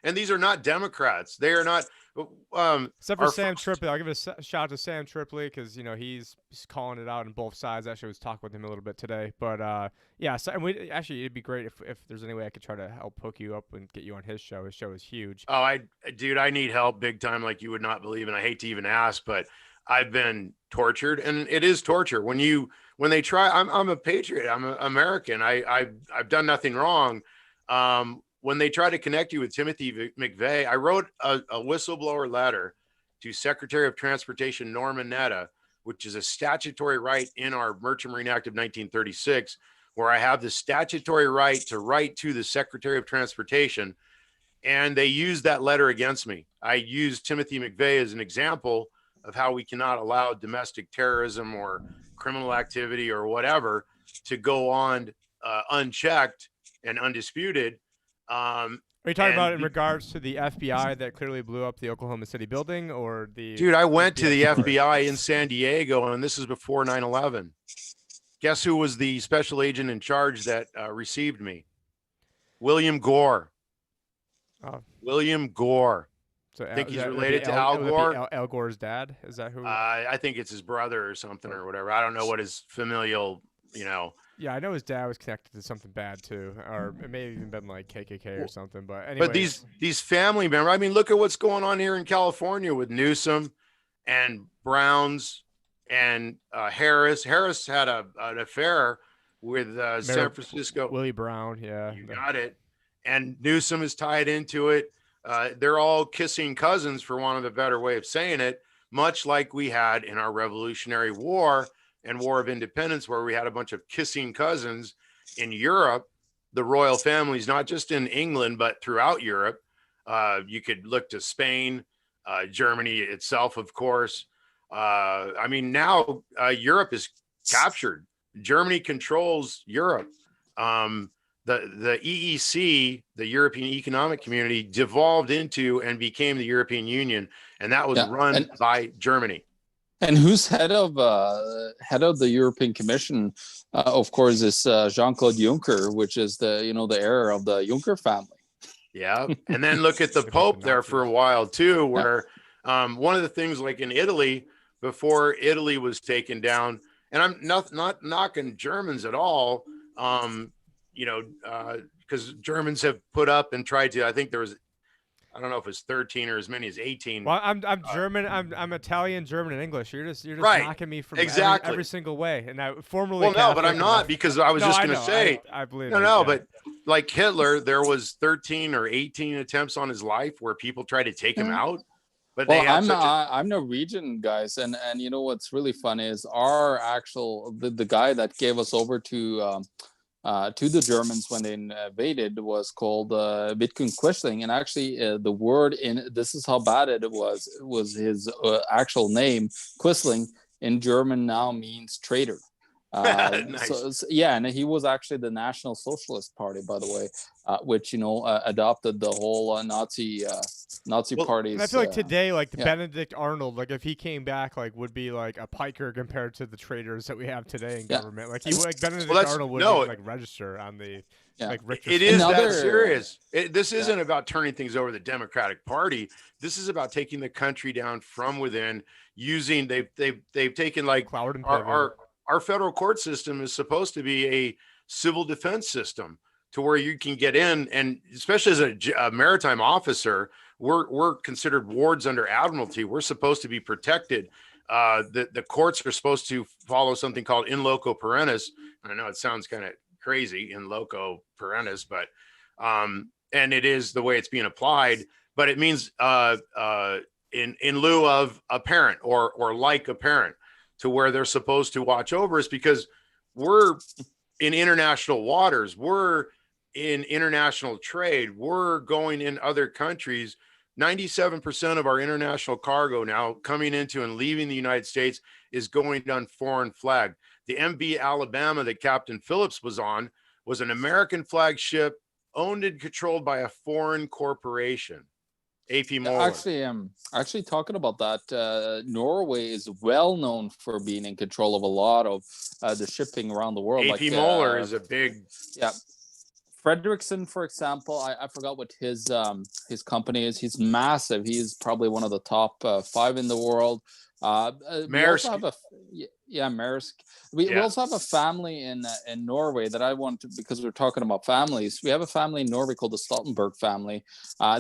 and these are not Democrats. They are not. Except for Sam Tripoli. I'll give a shout out to Sam Tripoli because, you know, he's calling it out on both sides. Actually, I was talking with him a little bit today. But, yeah, so, and it'd be great if there's any way I could try to help hook you up and get you on his show. His show is huge. Oh, dude, I need help big time like you would not believe. And I hate to even ask, but I've been tortured, and it is torture when they try. I'm a patriot. I'm an American. I've done nothing wrong. When they try to connect you with Timothy McVeigh, I wrote a whistleblower letter to Secretary of Transportation Norman Netta, which is a statutory right in our Merchant Marine Act of 1936, where I have the statutory right to write to the Secretary of Transportation. And they used that letter against me. I used Timothy McVeigh as an example of how we cannot allow domestic terrorism or criminal activity or whatever to go on unchecked and undisputed. Are you talking about in regards to the FBI that clearly blew up the Oklahoma City building, or the? Dude, I went to the FBI in San Diego, and this is before 9/11. Guess who was the special agent in charge that received me? William Gore. Oh. William Gore. So I think he's related to Al Gore. Al Gore's dad? Is that who? I think it's his brother or something or whatever. I don't know what his familial, you know. Yeah, I know his dad was connected to something bad too, or it may have even been like KKK or something. But anyway. But these family members, I mean, look at what's going on here in California with Newsom and Browns and Harris. Harris had an affair with San Francisco. Willie Brown, yeah. You got it. And Newsom is tied into it. They're all kissing cousins, for want of a better way of saying it, much like we had in our Revolutionary War and War of Independence, where we had a bunch of kissing cousins in Europe, the royal families, not just in England, but throughout Europe. You could look to Spain, Germany itself, of course. I mean, now Europe is captured. Germany controls Europe. The EEC, the European Economic Community, devolved into and became the European Union, and that was run by Germany. And who's head of the European Commission? Of course, is Jean-Claude Juncker, which is the heir of the Juncker family. Yeah, and then look at the Pope there for a while too, where one of the things, like in Italy, before Italy was taken down, and I'm not knocking Germans at all. Because Germans have put up and tried to, I think there was, I don't know if it was 13 or as many as 18. Well, I'm German, I'm Italian, German, and English. You're just right. knocking me from exactly every single way. And I formerly. Well, no, but I'm not, because I was just going to say. I believe. But like Hitler, there was 13 or 18 attempts on his life where people tried to take him out. But I'm Norwegian, guys, and you know what's really fun is the guy that gave us over to the Germans when they invaded was called Vidkun Quisling, and actually the word in this is how bad it was his actual name. Quisling in German now means traitor. Nice. And he was actually the National Socialist Party, by the way, which adopted the whole Nazi parties. I feel like today, like Benedict Arnold, like if he came back, like would be like a piker compared to the traitors that we have today in government. Like Benedict Arnold wouldn't like register on the like Richter. It is that serious. This isn't about turning things over to the Democratic Party. This is about taking the country down from within. Using they've taken like our federal court system is supposed to be a civil defense system to where you can get in, and especially as a maritime officer, we're considered wards under admiralty. We're supposed to be protected. The courts are supposed to follow something called in loco parentis. I know it sounds kind of crazy, in loco parentis, but and it is the way it's being applied. But it means in lieu of a parent or like a parent, to where they're supposed to watch over us, because we're in international waters. We're in international trade. We're going in other countries. 97% of our international cargo now coming into and leaving the United States is going on foreign flag. The MV Alabama that Captain Phillips was on was an American flagship owned and controlled by a foreign corporation. AP Moller. Actually talking about that, Norway is well known for being in control of a lot of the shipping around the world. AP Moller is a big. Yeah. Fredrickson, for example, I forgot what his company is. He's massive. He's probably one of the top 5 in the world. We also have Maersk. We also have a family in Norway that I want to, because we're talking about families. We have a family in Norway called the Stoltenberg family.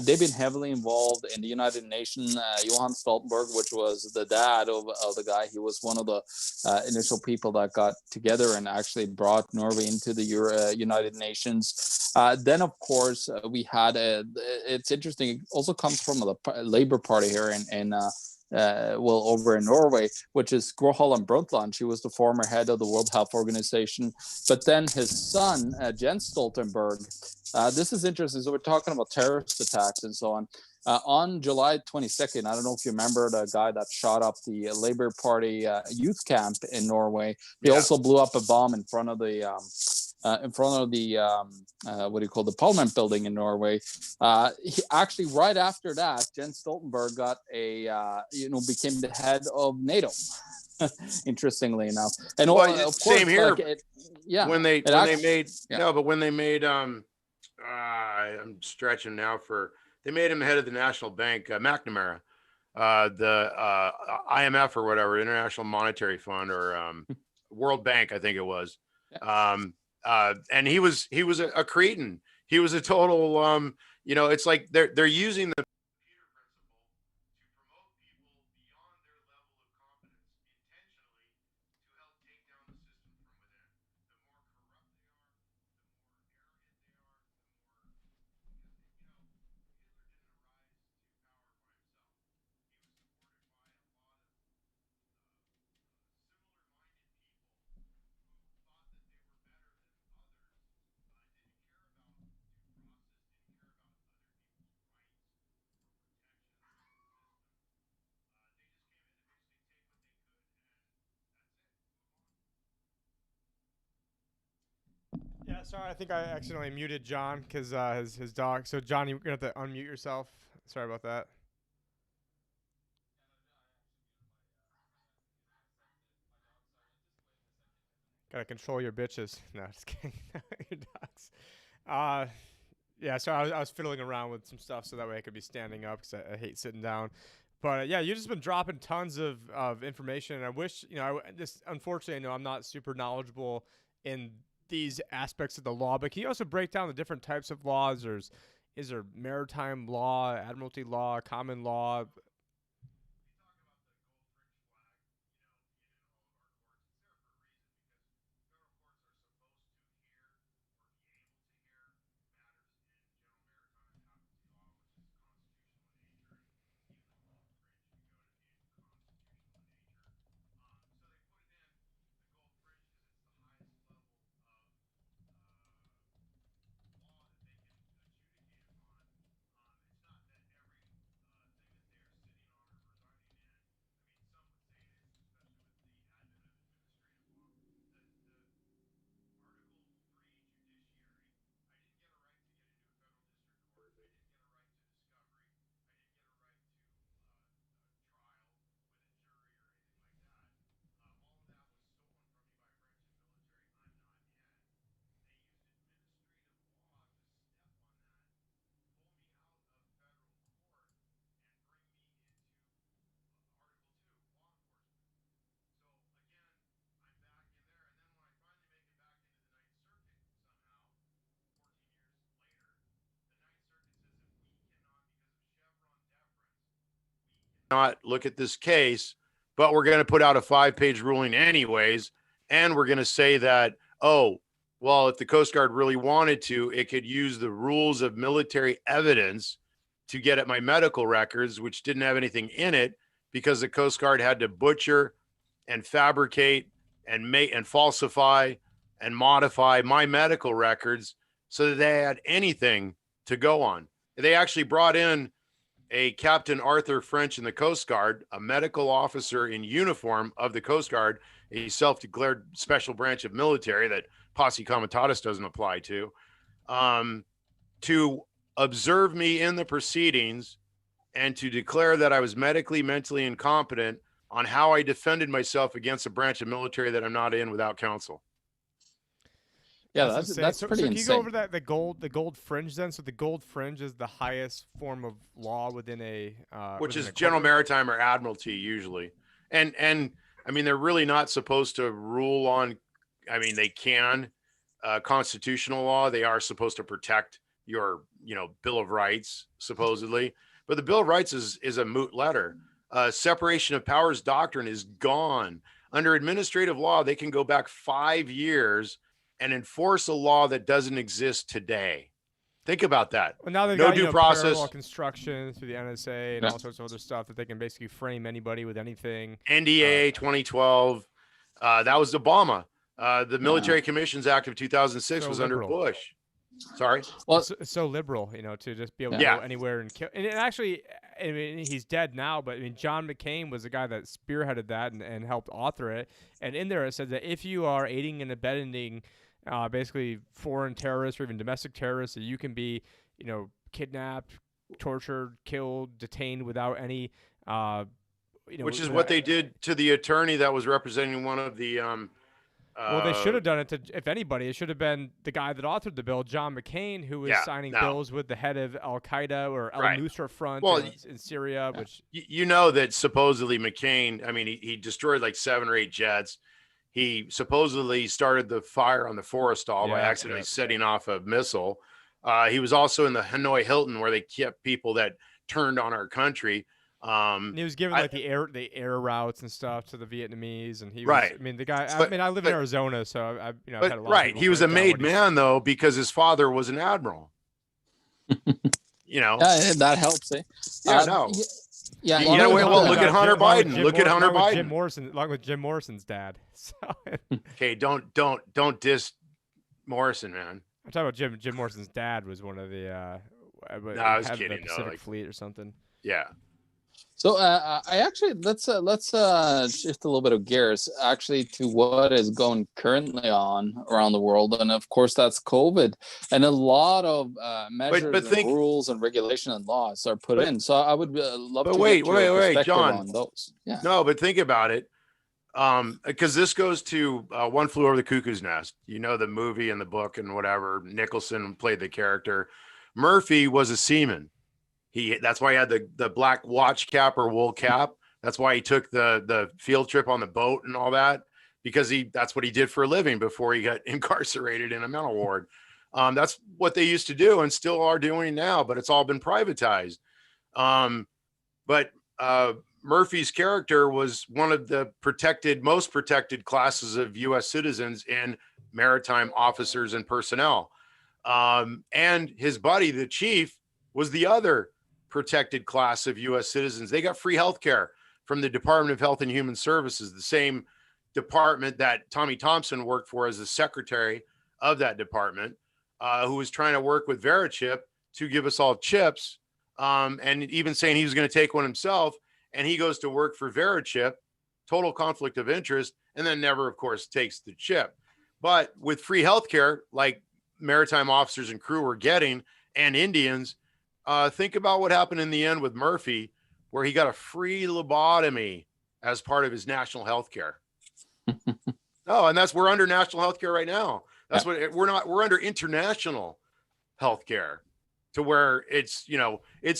They've been heavily involved in the United Nations. Johan Stoltenberg, which was the dad of the guy, he was one of the initial people that got together and actually brought Norway into the United Nations. Then, of course, we had it's interesting. It also comes from the Labour Party here over in Norway, which is Gro Harlem Brundtland. She was the former head of the World Health Organization. But then his son, Jens Stoltenberg, this is interesting. So we're talking about terrorist attacks and so on. On July 22nd, I don't know if you remember the guy that shot up the Labour Party youth camp in Norway. He also blew up a bomb in front of the the Parliament building in Norway. He actually, right after that, Jens Stoltenberg got became the head of NATO. Interestingly enough, and of course, same here. When they made I'm stretching now they made him head of the National Bank, McNamara, the IMF or whatever, International Monetary Fund, or World Bank, I think it was. And he was a cretin. He was a total, it's like they're using the Peter principle to promote people beyond their level of competence intentionally to help take down the system from within. The more corrupt they are, the more arrogant they are, because Hitler didn't arise to power by himself. He was supported by a lot of similar-minded people who thought that they were better than others, didn't care about due process, didn't care about other people's rights or protections from the system. They just came in to basically take what they could, and that's it. Move on. Yeah, sorry, I think I accidentally muted John because his dog. So John, you're gonna have to unmute yourself. Sorry about that. Gotta control your bitches. No, just kidding. Your dogs. Yeah, so I was fiddling around with some stuff so that way I could be standing up because I hate sitting down. But yeah, you've just been dropping tons of information, and I wish, unfortunately, I know I'm not super knowledgeable in these aspects of the law, but can you also break down the different types of laws? Is there maritime law, admiralty law, common law? Not look at this case, but we're going to put out a 5-page ruling anyways. And we're going to say that, if the Coast Guard really wanted to, it could use the rules of military evidence to get at my medical records, which didn't have anything in it because the Coast Guard had to butcher and fabricate and make and falsify and modify my medical records so that they had anything to go on. They actually brought in a Captain Arthur French in the Coast Guard, a medical officer in uniform of the Coast Guard, a self-declared special branch of military that posse comitatus doesn't apply to observe me in the proceedings and to declare that I was medically, mentally incompetent on how I defended myself against a branch of military that I'm not in without counsel. Yeah, insane. that's so pretty can you insane. go over that the gold fringe then? So the gold fringe is the highest form of law within a which within is a general corporate? maritime or admiralty usually. And I mean, they're really not supposed to rule on, I mean, they can, constitutional law. They are supposed to protect your, Bill of Rights, supposedly. But the Bill of Rights is a moot letter. Separation of powers doctrine is gone. Under administrative law, they can go back 5 years and enforce a law that doesn't exist today. Think about that. Well, now they've No got due parallel process. construction through the NSA and Yeah. all sorts of other stuff that they can basically frame anybody with anything. NDA 2012. That was Obama. The Military Commissions Act of 2006 So was liberal. under Bush. Sorry. Well, It's so liberal, to just be able to Yeah. go anywhere and kill. And actually, I mean, he's dead now, but I mean, John McCain was the guy that spearheaded that and helped author it. And in there, it said that if you are aiding and abetting, basically foreign terrorists or even domestic terrorists, that you can be, kidnapped, tortured, killed, detained without any, Which is what they did to the attorney that was representing one of the. Well, they should have done it to, if anybody, it should have been the guy that authored the bill, John McCain, who was signing bills with the head of Al Qaeda or Al Nusra Front in Syria, which you know that supposedly McCain, I mean, he destroyed like 7 or 8 jets. He supposedly started the fire on the Forrestal by accidentally setting off a missile. He was also in the Hanoi Hilton where they kept people that turned on our country. And he was given like the air routes and stuff to the Vietnamese, and he was, Right. I mean, the guy. But- I live in Arizona, so I've had a lot of right, people he was a break down made what he's- man though because his father was an admiral. yeah, that helps. Yeah, no. Yeah, You know, well, look at Hunter Biden. Look at Hunter Biden. Jim Morrison, along with Jim Morrison's dad. So Okay, don't diss Morrison, man. I'm talking about Jim Morrison's dad was one of the. I was head of kidding, the though, Pacific like- Fleet or something. Yeah. So I actually let's shift a little bit of gears actually to what is going currently on around the world, and of course that's COVID, and a lot of measures, and rules, and regulation and laws are put in. So I would love to get your perspective John. on those. Yeah. No, but think about it, because this goes to One Flew Over the Cuckoo's Nest. You know, the movie and the book and whatever. Nicholson played the character. Murphy was a seaman. That's why he had the black watch cap or wool cap. That's why he took the field trip on the boat and all that, because that's what he did for a living before he got incarcerated in a mental ward. That's what they used to do and still are doing now, but it's all been privatized. But Murphy's character was one of the most protected classes of U.S. citizens and maritime officers and personnel. And his buddy, the chief, was the other protected class of U.S. citizens. They got free health care from the Department of Health and Human Services, the same department that Tommy Thompson worked for as the secretary of that department, who was trying to work with Verichip to give us all chips, and even saying he was going to take one himself. And he goes to work for Verichip, total conflict of interest, and then never, of course, takes the chip. But with free health care, like maritime officers and crew were getting, and Indians, think about what happened in the end with Murphy, where he got a free lobotomy as part of his national health care. No, and we're under national health care right now. That's what we're under international health care, to where it's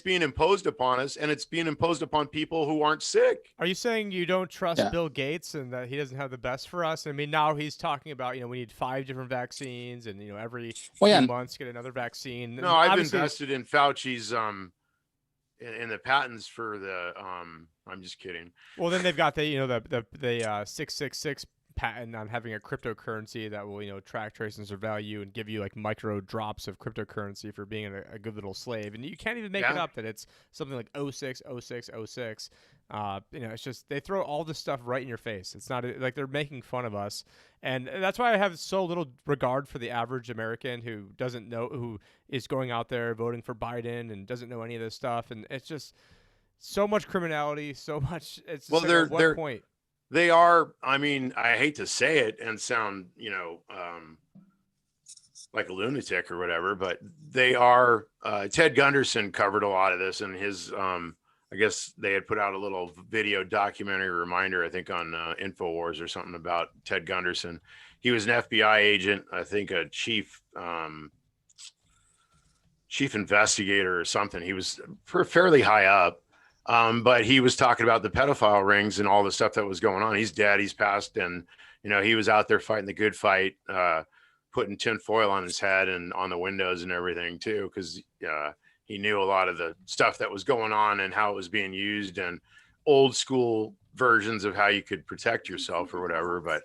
being imposed upon us, and it's being imposed upon people who aren't sick. Are you saying you don't trust Bill Gates and that he doesn't have the best for us? I mean, now he's talking about, we need 5 different vaccines, and every few months get another vaccine. No, I've invested in Fauci's in the patents for the I'm just kidding. Well, then they've got the 666 patent on having a cryptocurrency that will track, trace, and surveil you and give you like micro drops of cryptocurrency for being a good little slave. And you can't even make it up that it's something like 060606. It's just they throw all this stuff right in your face. It's not like they're making fun of us, and that's why I have so little regard for the average American who doesn't know, who is going out there voting for Biden and doesn't know any of this stuff. And it's just so much criminality, so much. It's just at what point? They are, I mean, I hate to say it and sound, like a lunatic or whatever, but they are, Ted Gunderson covered a lot of this, and his, I guess they had put out a little video documentary reminder, I think on InfoWars or something about Ted Gunderson. He was an FBI agent, I think a chief investigator or something. He was fairly high up, but he was talking about the pedophile rings and all the stuff that was going on. He's dead, he's passed, and he was out there fighting the good fight, putting tin foil on his head and on the windows and everything too, because he knew a lot of the stuff that was going on and how it was being used and old school versions of how you could protect yourself or whatever. But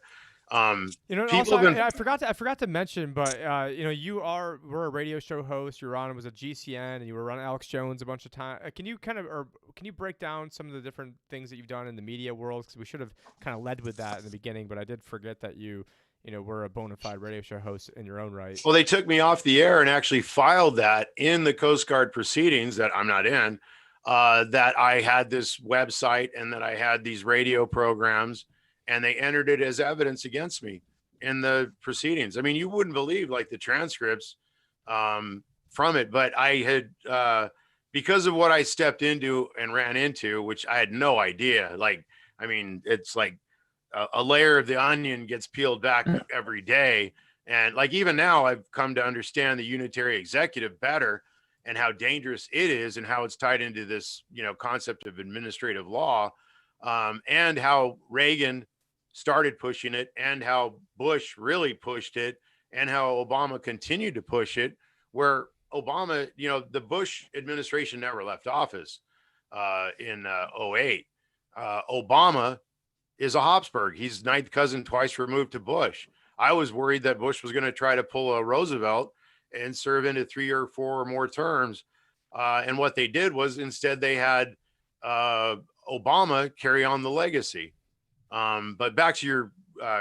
also, I forgot to mention, but we're a radio show host. You're on, it was a GCN, and you were on Alex Jones a bunch of times. Can you break down some of the different things that you've done in the media world? Because we should have kind of led with that in the beginning, but I did forget that you were a bona fide radio show host in your own right. Well, they took me off the air and actually filed that in the Coast Guard proceedings that I'm not in, that I had this website and that I had these radio programs, and they entered it as evidence against me in the proceedings. I mean, you wouldn't believe like the transcripts from it, but I had, because of what I stepped into and ran into, which I had no idea. Like, I mean, it's like a layer of the onion gets peeled back every day. And like, even now I've come to understand the unitary executive better and how dangerous it is and how it's tied into this, concept of administrative law, and how Reagan started pushing it and how Bush really pushed it and how Obama continued to push it, where Obama, the Bush administration never left office in 08. Obama is a Habsburg. He's ninth cousin twice removed to Bush. I was worried that Bush was going to try to pull a Roosevelt and serve into 3 or 4 or more terms. And what they did was instead they had Obama carry on the legacy. But back to your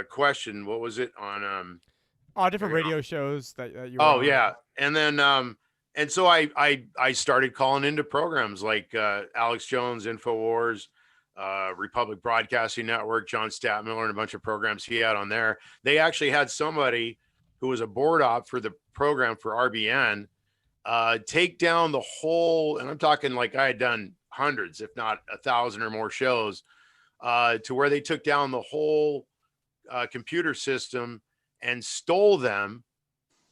question, what was it on? Different radio shows that you were Oh, on. yeah. And then, and so I started calling into programs like Alex Jones, InfoWars, Republic Broadcasting Network, John Statmiller, and a bunch of programs he had on there. They actually had somebody who was a board op for the program for RBN take down the whole, and I'm talking like I had done hundreds, if not 1,000 or more shows, to where they took down the whole computer system and stole them.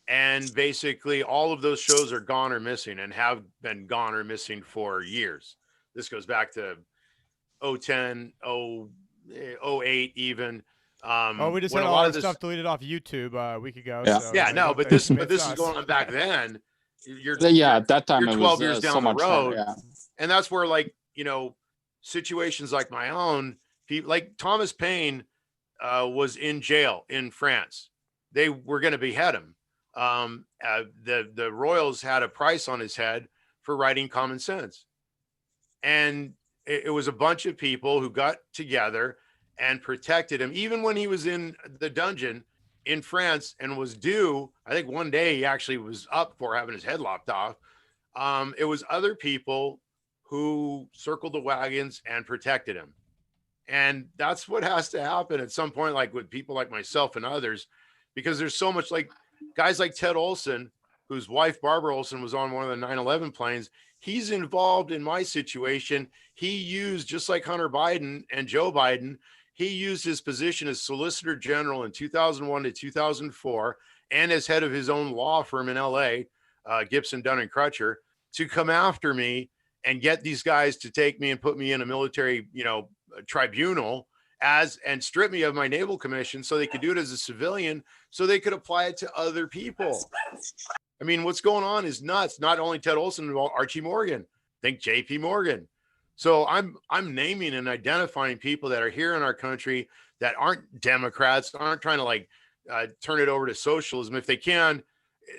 And basically all of those shows are gone or missing and have been gone or missing for years. This goes back to 010, 08 even. We just had a lot of stuff deleted off YouTube a week ago. Yeah, so, but this is going on back then. At that time you're 12 years down the road. Yeah. And that's where, like, situations like my own, people like Thomas Paine was in jail in France. They were going to behead him. The Royals had a price on his head for writing Common Sense. And it was a bunch of people who got together and protected him, even when he was in the dungeon in France and was due. I think one day he actually was up for having his head lopped off. It was other people who circled the wagons and protected him. And that's what has to happen at some point, like with people like myself and others, because there's so much, like guys like Ted Olson, whose wife, Barbara Olson, was on one of the 9/11 planes. He's involved in my situation. He used, just like Hunter Biden and Joe Biden, he used his position as Solicitor General in 2001 to 2004 and as head of his own law firm in LA, Gibson, Dunn and Crutcher, to come after me and get these guys to take me and put me in a military, tribunal and strip me of my naval commission so they could do it as a civilian, so they could apply it to other people. I mean, what's going on is nuts. Not only Ted Olson, but Archie Morgan. Think JP Morgan. So I'm naming and identifying people that are here in our country that aren't Democrats, aren't trying to turn it over to socialism. If they can,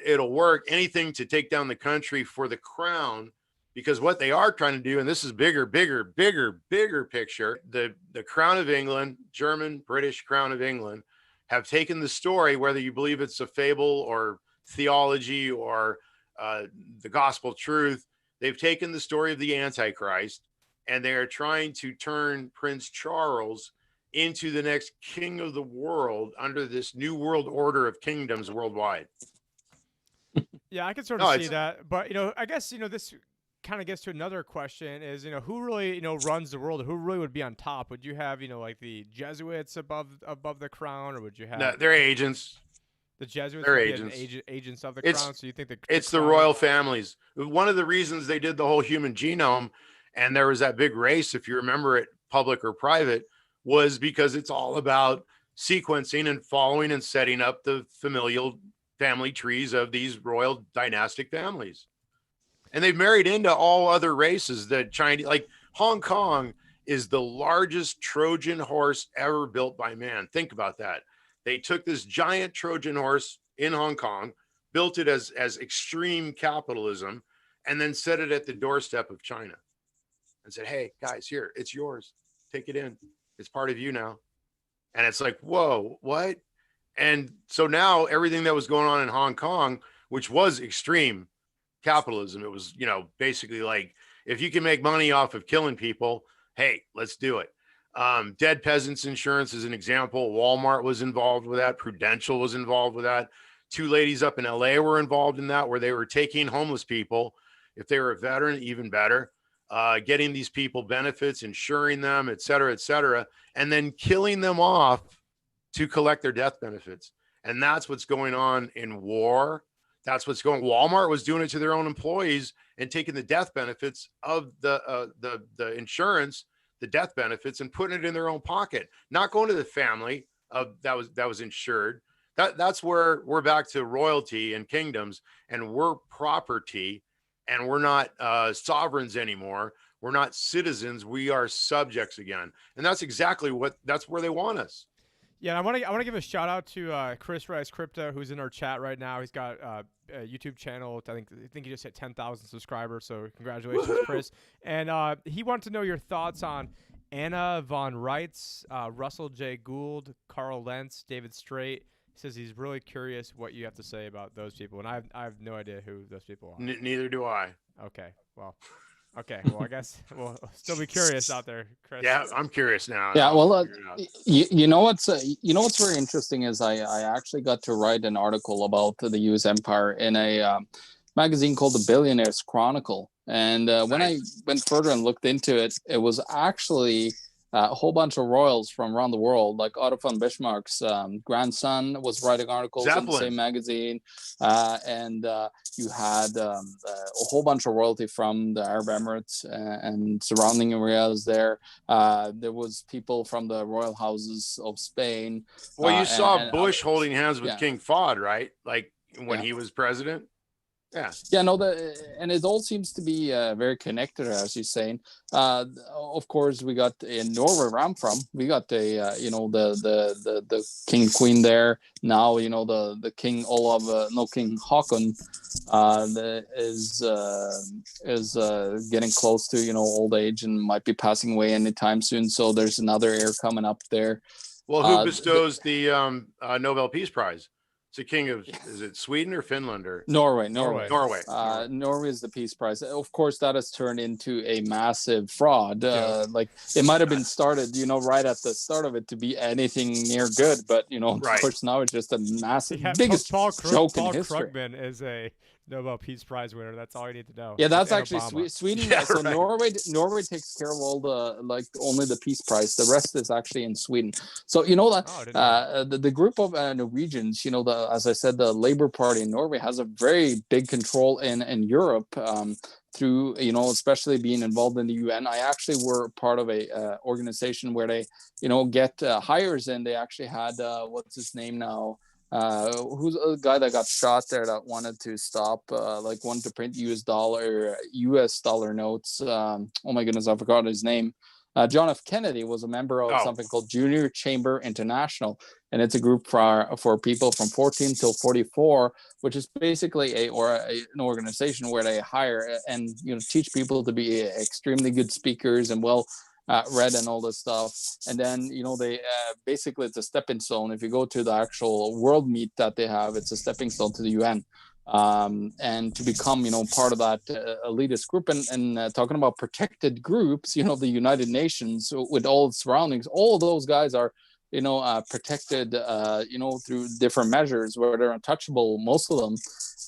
it'll work. Anything to take down the country for the crown, because what they are trying to do, and this is bigger picture, the Crown of England, German, British Crown of England, have taken the story, whether you believe it's a fable or theology or the gospel truth, they've taken the story of the Antichrist and they are trying to turn Prince Charles into the next king of the world under this new world order of kingdoms worldwide. Yeah, I can sort No, of see it's that, but I guess this kind of gets to another question: is who really runs the world? Who really would be on top? Would you have like the Jesuits above the crown, or would you no, have they're agents. the Jesuits They're would be an agents. agents of the It's crown? So you think the it's the crown? royal families. One of the reasons they did the whole human genome, and there was that big race, if you remember it, public or private, was because it's all about sequencing and following and setting up the familial family trees of these royal dynastic families. And they've married into all other races. That Chinese, like Hong Kong, is the largest Trojan horse ever built by man. Think about that. They took this giant Trojan horse in Hong Kong, built it as extreme capitalism, and then set it at the doorstep of China and said, "Hey guys, here, it's yours. Take it in. It's part of you now." And it's like, whoa, what? And so now everything that was going on in Hong Kong, which was extreme capitalism, it was, basically like, if you can make money off of killing people, hey, let's do it. Dead peasants insurance is an example. Walmart was involved with that. Prudential was involved with that. Two ladies up in LA were involved in that, where they were taking homeless people, if they were a veteran, even better, getting these people benefits, insuring them, et cetera, and then killing them off to collect their death benefits. And that's what's going on in war. That's what's going. Walmart was doing it to their own employees and taking the death benefits of the insurance, the death benefits, and putting it in their own pocket, not going to the family of that was insured. That's where we're back to royalty and kingdoms, and we're property, and we're not sovereigns anymore. We're not citizens. We are subjects again, and that's exactly that's where they want us. Yeah, I want to give a shout out to Chris Rice Crypto, who's in our chat right now. He's got a YouTube channel. I think he just hit 10,000 subscribers. So congratulations, Chris. And he wanted to know your thoughts on Anna von Reitz, Russell J. Gould, Carl Lentz, David Straight. He says he's really curious what you have to say about those people, and I have no idea who those people are. Neither do I. Okay, well. Okay, well, I guess we'll still be curious out there, Chris. Yeah, I'm curious now. Yeah, well, you know what's very interesting is I actually got to write an article about the U.S. empire in a magazine called The Billionaire's Chronicle, and when I went further and looked into it, it was actually a whole bunch of royals from around the world, like Otto von Bismarck's grandson was writing articles in the same magazine, and you had a whole bunch of royalty from the Arab Emirates and surrounding areas there. There was people from the royal houses of Spain. Well, you saw Bush holding hands with King Fahd, right? Like when he was president. Yeah, no, and it all seems to be very connected, as you're saying. Of course, we got in Norway, where I'm from, we got the king and queen there. Now, the King Olav, King Haakon, is getting close to old age and might be passing away anytime soon. So there's another heir coming up there. Well, who bestows the Nobel Peace Prize? It's a king of, is it Sweden or Finland or Norway? Norway Is the Peace Prize. Of course, that has turned into a massive fraud. Like it might have been started, right at the start of it to be anything near good, but of course now it's just a massive, biggest joke in history. Paul Krugman is a Nobel Peace Prize winner. That's all you need to know. Yeah, that's actually Sweden. Yeah, so right. Norway takes care of all the only the Peace Prize. The rest is actually in Sweden. So the group of Norwegians, as I said, the Labour Party in Norway has a very big control in Europe. Through especially being involved in the UN. I actually were part of a organization where they get hires, and they actually had what's his name now. Who's a guy that got shot there that wanted to stop, wanted to print US dollar notes. Oh my goodness, I forgot his name. John F. Kennedy was a member of something called Junior Chamber International, and it's a group for people from 14 till 44, which is basically an organization where they hire and teach people to be extremely good speakers and well read and all this stuff. And then they basically it's a stepping stone. If you go to the actual world meet that they have, it's a stepping stone to the UN. And to become, part of that elitist group, and talking about protected groups, the United Nations with all its surroundings, all of those guys are protected, through different measures where they're untouchable, most of them.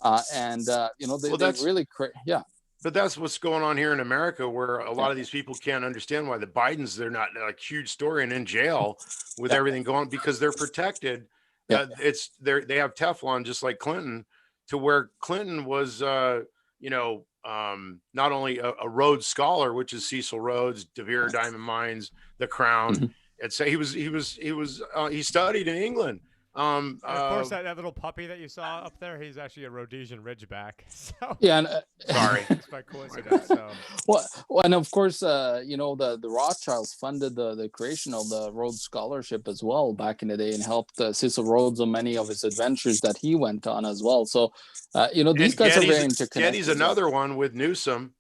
They really yeah. But that's what's going on here in America, where a lot of these people can't understand why the Bidens, they're not like huge story and in jail with everything going, because they're protected. They have Teflon, just like Clinton, to where Clinton was, not only a Rhodes Scholar, which is Cecil Rhodes, De Vere Diamond Mines, The Crown. It's he studied in England. And of course, that little puppy that you saw up there, he's actually a Rhodesian Ridgeback. So sorry, it's by coincidence. So. Well, and of course, the Rothschilds funded the creation of the Rhodes Scholarship as well back in the day, and helped Cecil Rhodes on many of his adventures that he went on as well. So, these guys are very interconnected. Getty's another one with Newsom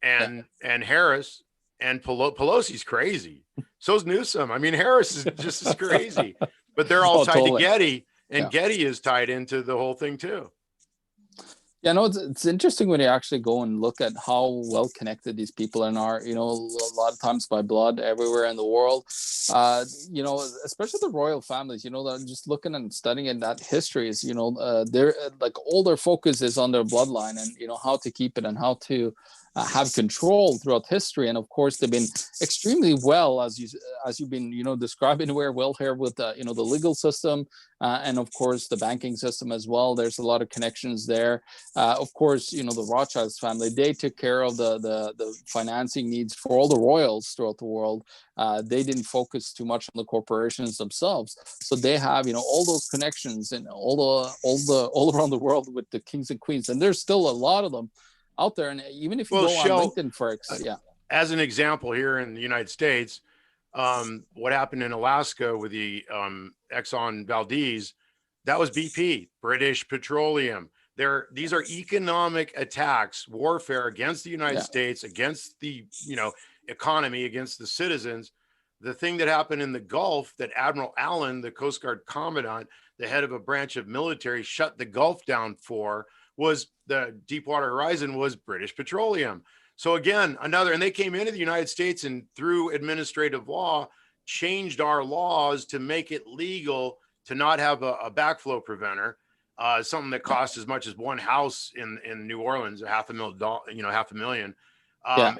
and Harris, and Pelosi's crazy. So's Newsom. I mean, Harris is just as crazy. But they're all tied to Getty, and Getty is tied into the whole thing too. Yeah, no, it's interesting when you actually go and look at how well connected these people are. A lot of times by blood everywhere in the world. Especially the royal families. Just looking and studying that history is, they're like all their focus is on their bloodline and how to keep it and how to have control throughout history. And of course, they've been extremely well, as you've been, describing, very well here with the legal system, and of course the banking system as well. There's a lot of connections there. Of course, the Rothschilds family, they took care of the financing needs for all the royals throughout the world. They didn't focus too much on the corporations themselves, so they have all those connections and all around the world with the kings and queens, and there's still a lot of them out there. And even if you go on LinkedIn, as an example here in the United States, what happened in Alaska with the Exxon Valdez, that was BP, British Petroleum. These are economic attacks, warfare against the United States, against the economy, against the citizens. The thing that happened in the Gulf, that Admiral Allen, the Coast Guard commandant, the head of a branch of military, shut the Gulf down for, was the Deepwater Horizon, was British Petroleum. So again, and they came into the United States and through administrative law, changed our laws to make it legal to not have a backflow preventer, something that costs as much as one house in New Orleans, $500,000.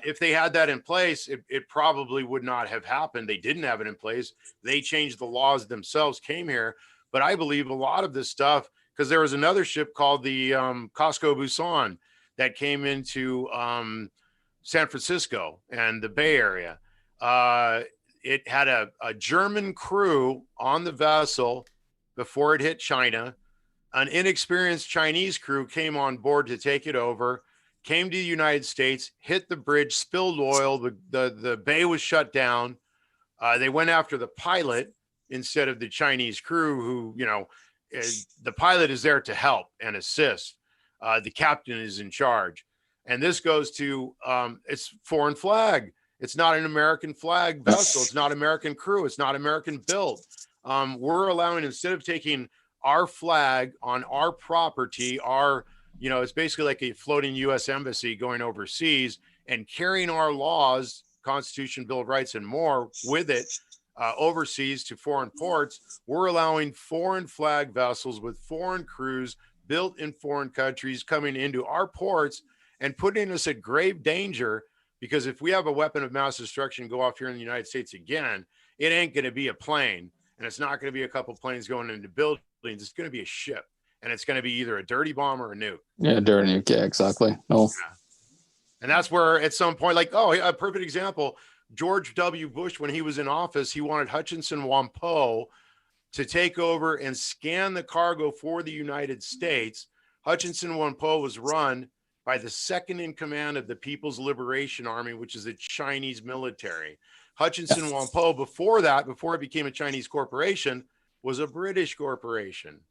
If they had that in place, it probably would not have happened. They didn't have it in place. They changed the laws themselves, came here. But I believe a lot of this stuff, because there was another ship called the Costco Busan that came into San Francisco and the Bay Area. It had a German crew on the vessel before it hit China. An inexperienced Chinese crew came on board to take it over, came to the United States, hit the bridge, spilled oil. The bay was shut down. They went after the pilot instead of the Chinese crew, who, the pilot is there to help and assist. The captain is in charge. And this goes to, it's foreign flag. It's not an American flag vessel. It's not American crew. It's not American built. We're allowing, instead of taking our flag on our property, it's basically like a floating U.S. embassy going overseas and carrying our laws, Constitution, Bill of Rights, and more with it overseas to foreign ports. We're allowing foreign flag vessels with foreign crews built in foreign countries coming into our ports and putting us at grave danger, because if we have a weapon of mass destruction go off here in the United States again, it ain't going to be a plane, and it's not going to be a couple planes going into buildings. It's going to be a ship, and it's going to be either a dirty bomb or a nuke. Yeah, dirty nuke. Yeah, exactly. No. Yeah. And that's where at some point, like, a perfect example, George W. Bush, when he was in office, he wanted Hutchinson Whampoa to take over and scan the cargo for the United States. Hutchinson Whampoa was run by the second in command of the People's Liberation Army, which is the Chinese military. Hutchinson Whampoa, before it became a Chinese corporation, was a British corporation.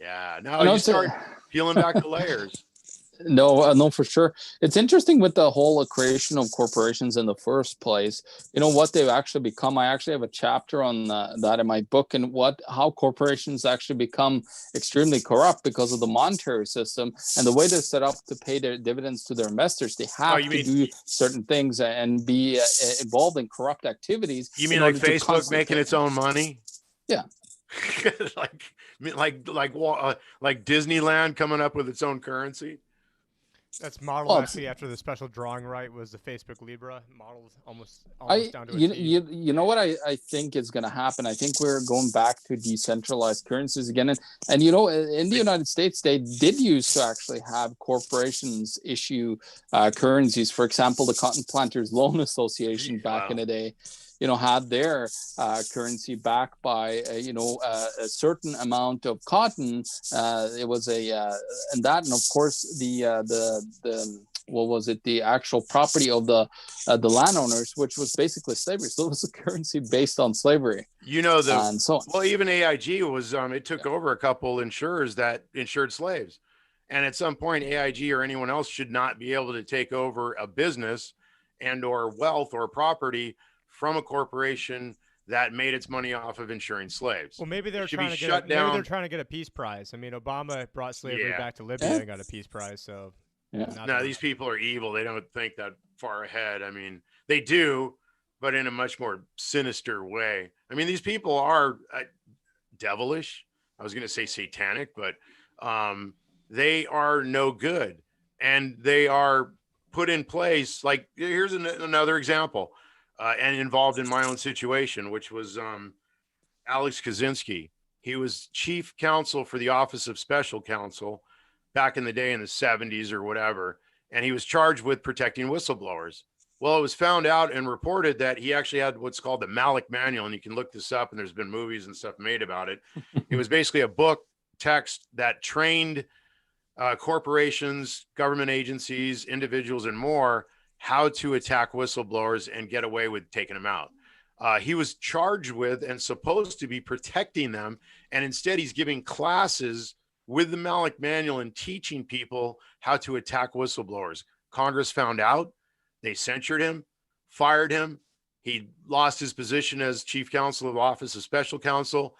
Yeah, now you start peeling back the layers. No, no, for sure. It's interesting with the whole creation of corporations in the first place. You know what they've actually become. I actually have a chapter on that in my book, and how corporations actually become extremely corrupt because of the monetary system and the way they're set up to pay their dividends to their investors. They have to do certain things and be involved in corrupt activities. You mean like Facebook making its own money? Yeah. like Disneyland coming up with its own currency. That's modeled actually after the special drawing right was the Facebook Libra, modeled almost down to a T. You know what I think is going to happen? I think we're going back to decentralized currencies again. And you know, in the United States, they did used to actually have corporations issue currencies. For example, the Cotton Planters Loan Association back in the day, you know, had their currency backed by a certain amount of cotton. It was and of course the what was it? The actual property of the landowners, which was basically slavery. So it was a currency based on slavery. You know, well, even AIG was it took over a couple insurers that insured slaves, and at some point, AIG or anyone else should not be able to take over a business and or wealth or property from a corporation that made its money off of insuring slaves. Well, maybe they're trying to get a peace prize. I mean, Obama brought slavery back to Libya and got a peace prize. So, no, these people are evil. They don't think that far ahead. I mean, they do, but in a much more sinister way. I mean, these people are devilish. I was going to say satanic, but they are no good, and they are put in place. Like, here's another example. And involved in my own situation, which was Alex Kaczynski. He was chief counsel for the Office of Special Counsel back in the day in the 70s or whatever. And he was charged with protecting whistleblowers. Well, it was found out and reported that he actually had what's called the Malik Manual. And you can look this up, and there's been movies and stuff made about it. It was basically a book text that trained corporations, government agencies, individuals, and more how to attack whistleblowers and get away with taking them out. He was charged with and supposed to be protecting them. And instead, he's giving classes with the Malik Manual and teaching people how to attack whistleblowers. Congress found out. They censured him, fired him. He lost his position as chief counsel of the Office of Special Counsel.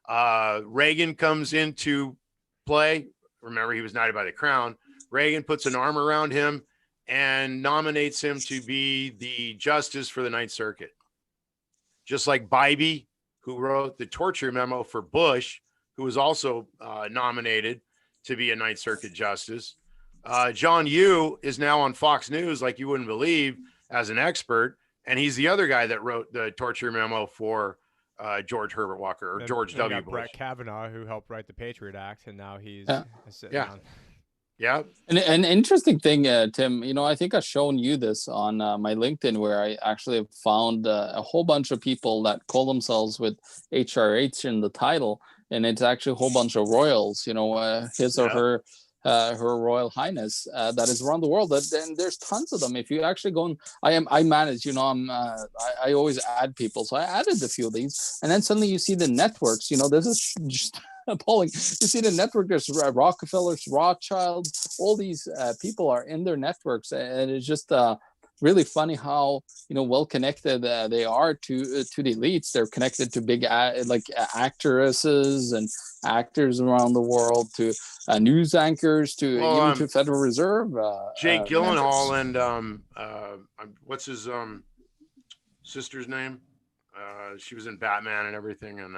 Reagan comes into play. Remember, he was knighted by the crown. Reagan puts an arm around him and nominates him to be the justice for the Ninth Circuit. Just like Bybee, who wrote the torture memo for Bush, who was also nominated to be a Ninth Circuit justice. John Yoo is now on Fox News, like you wouldn't believe, as an expert. And he's the other guy that wrote the torture memo for George Herbert Walker, or George W. Bush. Brett Kavanaugh, who helped write the Patriot Act, and now he's sitting on. Yeah. And an interesting thing, Tim, you know, I think I've shown you this on my LinkedIn, where I actually found a whole bunch of people that call themselves with HRH in the title. And it's actually a whole bunch of royals, you know, his or her Royal Highness that is around the world. And there's tons of them. If you actually go and I manage, you know, I always add people. So I added a few of these. And then suddenly you see the networks, you know, this is just appalling. You see the network, there's Rockefellers, Rothschilds, all these people are in their networks. And it's just really funny how, you know, well connected they are to the elites. They're connected to big actresses and actors around the world, to news anchors, to even to Federal Reserve. Jake Gyllenhaal and what's his sister's name? She was in Batman and everything, and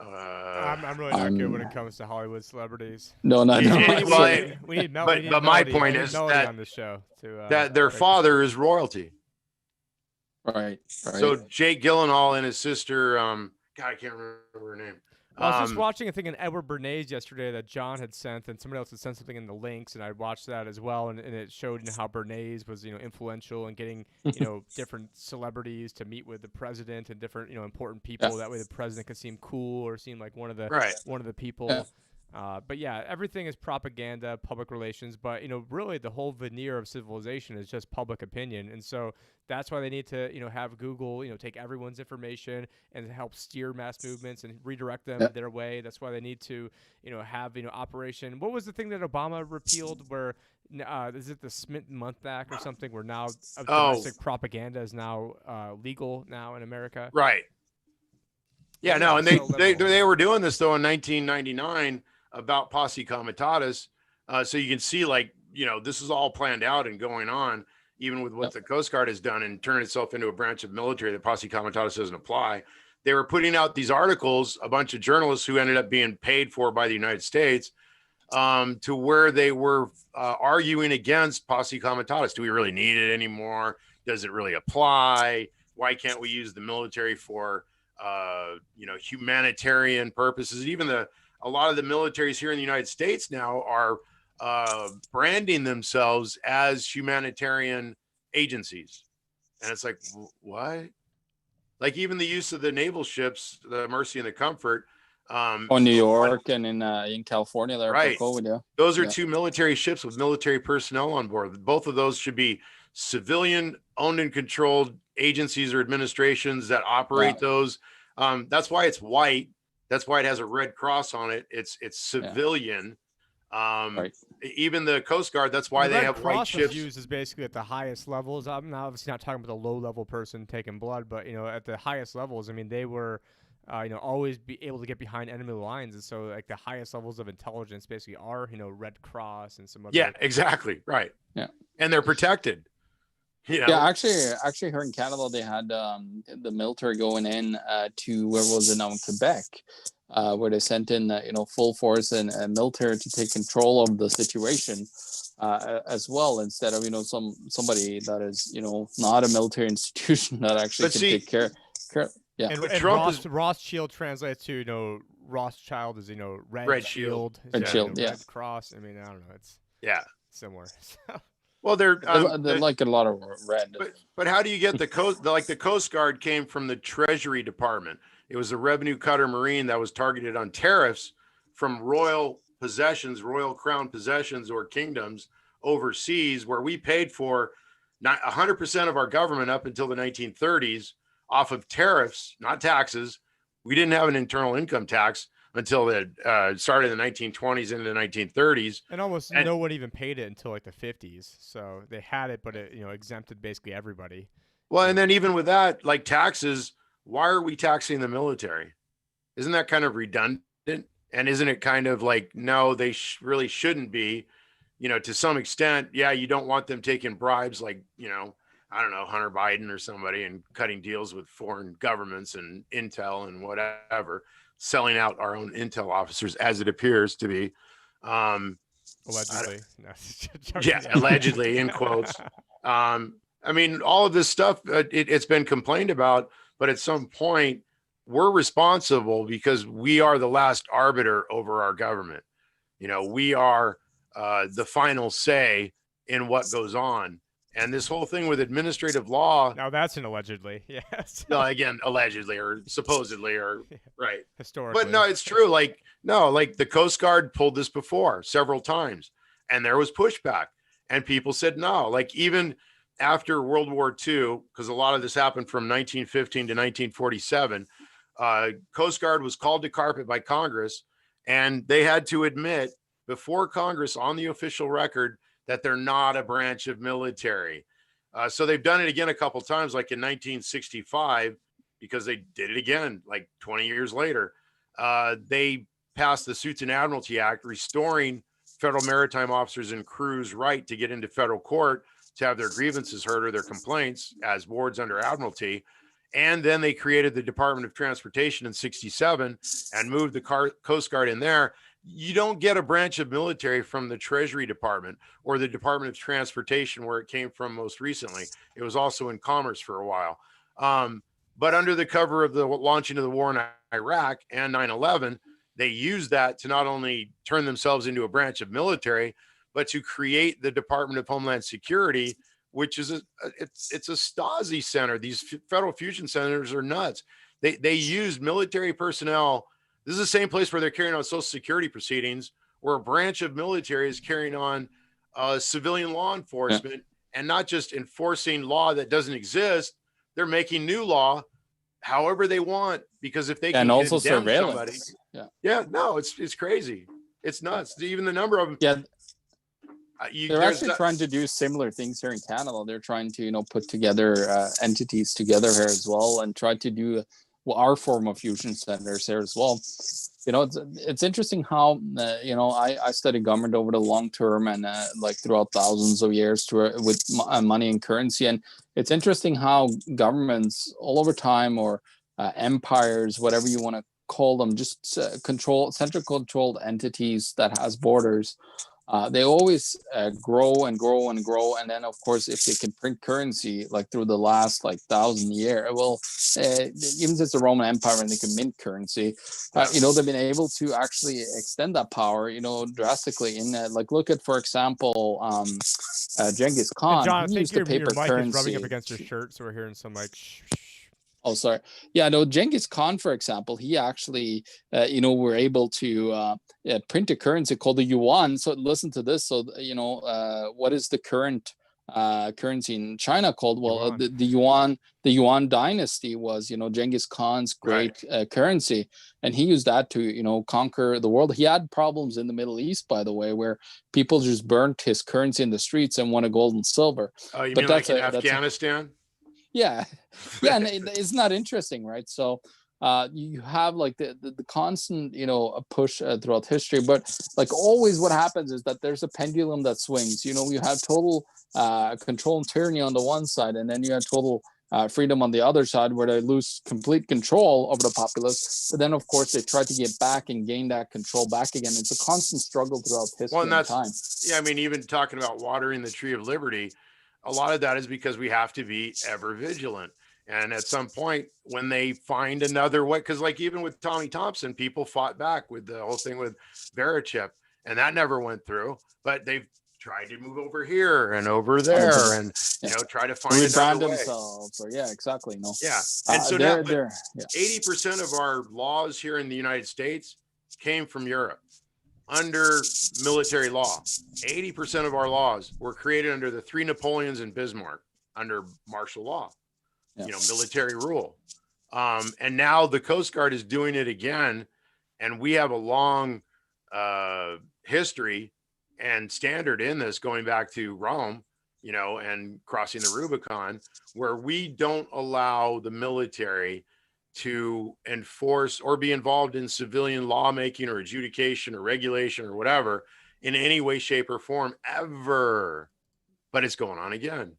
I'm really not good when it comes to Hollywood celebrities. No. We need Melody. But my point is that on the show that their father is royalty. Right. So Jake Gyllenhaal and his sister, God, I can't remember her name. I was just watching a thing in Edward Bernays yesterday that John had sent, and somebody else had sent something in the links, and I watched that as well, and it showed how Bernays was, you know, influential in getting, you know, different celebrities to meet with the president and different, you know, important people. That way the president could seem cool or seem like one of the people. But yeah, everything is propaganda, public relations. But really, the whole veneer of civilization is just public opinion, and so that's why they need to, have Google, take everyone's information and help steer mass movements and redirect them Yeah. their way. That's why they need to, have Operation. What was the thing that Obama repealed? Where is it the Smith Month Act or something? Where now domestic propaganda is now legal now in America. Right. Yeah, no, and they were doing this though in 1999 about posse comitatus. So you can see, like, this is all planned out and going on, even with what the Coast Guard has done and turned itself into a branch of military. The posse comitatus doesn't apply. They were putting out these articles, a bunch of journalists who ended up being paid for by the United States, to where they were arguing against posse comitatus. Do we really need it anymore? Does it really apply? Why can't we use the military for humanitarian purposes? Even a lot of the militaries here in the United States now are branding themselves as humanitarian agencies. And it's like, what? Like, even the use of the naval ships, the Mercy and the Comfort. New York and in California there right. for COVID, yeah. Those are two military ships with military personnel on board. Both of those should be civilian owned and controlled agencies or administrations that operate those. That's why it's white. That's why it has a red cross on it. It's civilian. Right. Even the Coast Guard, that's why they have white ships. Used is basically at the highest levels. I'm obviously not talking about the low level person taking blood, but at the highest levels, I mean, they were always be able to get behind enemy lines, and so like the highest levels of intelligence basically are Red Cross and some other. Yeah, exactly, right. Yeah, and they're protected. Yeah, actually, here in Canada, they had the military going in to where was it now in Quebec, where they sent in full force and military to take control of the situation as well, instead of somebody that is not a military institution that actually can take care. Yeah, and Rothschild translates to Rothschild is red shield. Red shield, yeah. Red cross. I mean, I don't know. It's similar. Well, they're like a lot of red. But how do you get the coast? The Coast Guard came from the Treasury Department. It was a revenue cutter marine that was targeted on tariffs from royal possessions, royal crown possessions or kingdoms overseas, where we paid for 100% of our government up until the 1930s off of tariffs, not taxes. We didn't have an internal income tax until it started in the 1920s into the 1930s. And no one even paid it until like the 50s. So they had it, but it exempted basically everybody. Well, and then even with that, like taxes, why are we taxing the military? Isn't that kind of redundant? And isn't it kind of like, no, they really shouldn't be, to some extent. Yeah, you don't want them taking bribes like, I don't know, Hunter Biden or somebody, and cutting deals with foreign governments and intel and whatever, selling out our own intel officers, as it appears to be. Allegedly. Allegedly, in quotes. I mean, all of this stuff, it's been complained about, but at some point we're responsible because we are the last arbiter over our government. We are the final say in what goes on. And this whole thing with administrative law. Now that's an allegedly, yes. No, again, allegedly or supposedly or right. Historically. But no, it's true. Like the Coast Guard pulled this before several times, and there was pushback, and people said no. Like even after World War II, because a lot of this happened from 1915 to 1947, Coast Guard was called to carpet by Congress, and they had to admit before Congress on the official record that they're not a branch of military. So they've done it again a couple of times, like in 1965, because they did it again, like 20 years later. They passed the Suits and Admiralty Act, restoring federal maritime officers and crews' right to get into federal court to have their grievances heard or their complaints as wards under Admiralty. And then they created the Department of Transportation in 67 and moved the Coast Guard in there. You don't get a branch of military from the Treasury Department or the Department of Transportation, where it came from most recently. It was also in Commerce for a while. But under the cover of the launching of the war in Iraq and 9/11, they used that to not only turn themselves into a branch of military, but to create the Department of Homeland Security, which is it's a Stasi center. These federal fusion centers are nuts. They used military personnel. This is the same place where they're carrying on Social Security proceedings, where a branch of military is carrying on civilian law enforcement and not just enforcing law that doesn't exist. They're making new law however they want, because if they can And also condemn somebody, surveillance. no, it's crazy. It's nuts. Even the number of them. Yeah. They're there's actually trying to do similar things here in Canada. They're trying to, put together entities together here as well, and try to do our form of fusion centers here as well. It's interesting how I studied government over the long term and like throughout thousands of years with money and currency, and it's interesting how governments all over time, or empires, whatever you want to call them, just central controlled entities that has borders. They always grow and grow and grow, and then of course, if they can print currency like through the last 1,000 years, even since the Roman Empire, and they can mint currency, they've been able to actually extend that power, drastically. In look at, for example, Genghis Khan. And John, I he think used the paper your mic currency. is rubbing up against your shirt, so we're hearing some shh. Oh, sorry. Yeah, no, Genghis Khan, for example, he actually, were able to print a currency called the yuan. So listen to this. So, what is the current currency in China called? Well, the Yuan dynasty was, Genghis Khan's great currency. And he used that to, conquer the world. He had problems in the Middle East, by the way, where people just burnt his currency in the streets and wanted gold and silver. Oh, you mean like in Afghanistan? Yeah. And it's not interesting, right? So you have the constant push throughout history, but always what happens is that there's a pendulum that swings. You have total control and tyranny on the one side, and then you have total freedom on the other side, where they lose complete control over the populace. But then of course they try to get back and gain that control back again. It's a constant struggle throughout history and time. Yeah, I mean, even talking about watering the tree of liberty, a lot of that is because we have to be ever vigilant. And at some point, when they find another way, because even with Tommy Thompson, people fought back with the whole thing with Verichip, and that never went through. But they've tried to move over here and over there, and try to find another way. Themselves, or exactly. No. Yeah, and so now 80% of our laws here in the United States came from Europe. Under military law, 80% of our laws were created under the 3 Napoleons and Bismarck, under martial law, military rule. And now the Coast Guard is doing it again. And we have a long history and standard in this, going back to Rome, and crossing the Rubicon, where we don't allow the military to enforce or be involved in civilian lawmaking or adjudication or regulation or whatever in any way, shape, or form ever. But it's going on again.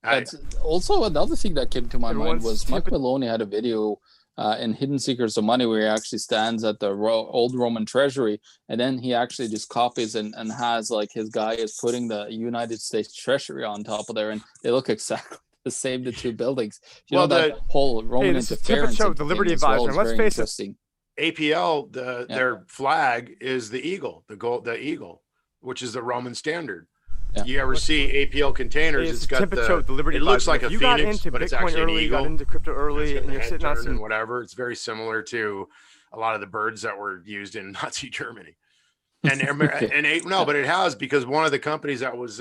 That's also another thing that came to my mind was Mike Maloney had a video in Hidden Secrets of Money where he actually stands at the old Roman treasury, and then he actually just copies and has his guy is putting the United States Treasury on top of there, and they look exactly the same, the two buildings. That whole Roman interference. The Liberty Advisor. Let's face it. APL, their flag is the eagle, the eagle, which is the Roman standard. Yeah. You ever see APL containers? It's got the Liberty Advisor. It looks like a phoenix, but it's actually an eagle. You got into crypto early, and you're sitting on some whatever. It's very similar to a lot of the birds that were used in Nazi Germany. But it has, because one of the companies that was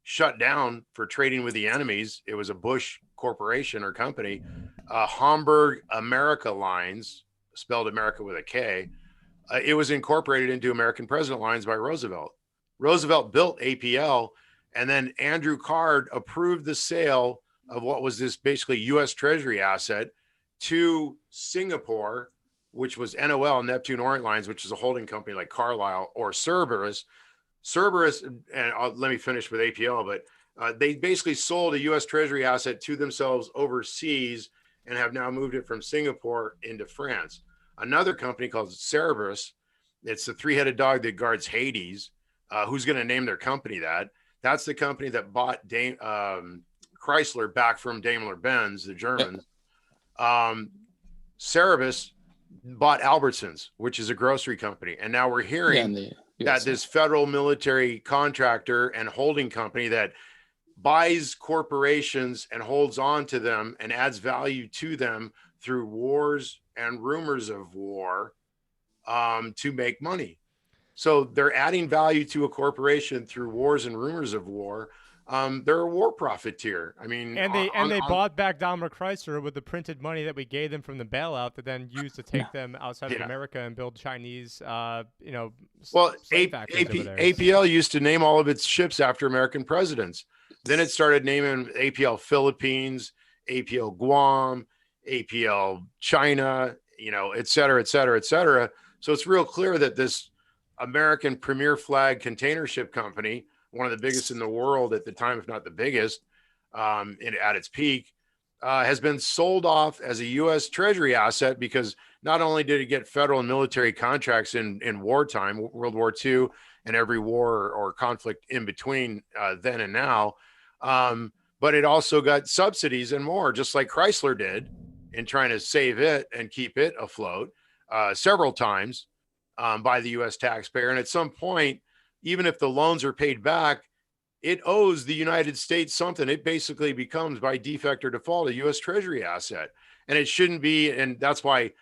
shut down for trading with the enemies, it was a Bush corporation or company, Hamburg America Lines, spelled America with a K. It was incorporated into American President Lines by Roosevelt. Roosevelt built APL, and then Andrew Card approved the sale of what was this basically U.S. Treasury asset to Singapore, which was NOL, Neptune Orient Lines, which is a holding company like Carlyle, or Cerberus. And let me finish with APL, but they basically sold a U.S. Treasury asset to themselves overseas and have now moved it from Singapore into France. Another company called Cerberus, it's the 3-headed dog that guards Hades. Who's going to name their company that? That's the company that bought Chrysler back from Daimler-Benz, the Germans. Cerberus bought Albertsons, which is a grocery company. And now we're hearing that this federal military contractor and holding company that buys corporations and holds on to them and adds value to them through wars and rumors of war to make money. So they're adding value to a corporation through wars and rumors of war. They're a war profiteer. I mean, and they bought back Daimler Chrysler with the printed money that we gave them from the bailout, that then used to take them outside of America and build Chinese, slave factories over there. APL used to name all of its ships after American presidents. Then it started naming APL Philippines, APL Guam, APL China, et cetera, et cetera, et cetera. So it's real clear that this American premier flag container ship company, one of the biggest in the world at the time, if not the biggest, at its peak, has been sold off as a U.S. Treasury asset, because not only did it get federal and military contracts in wartime, World War II, and every war or conflict in between then and now, but it also got subsidies and more, just like Chrysler did in trying to save it and keep it afloat several times by the U.S. taxpayer. And at some point, even if the loans are paid back, it owes the United States something. It basically becomes, by defect or default, a U.S. Treasury asset. And it shouldn't be. And that's why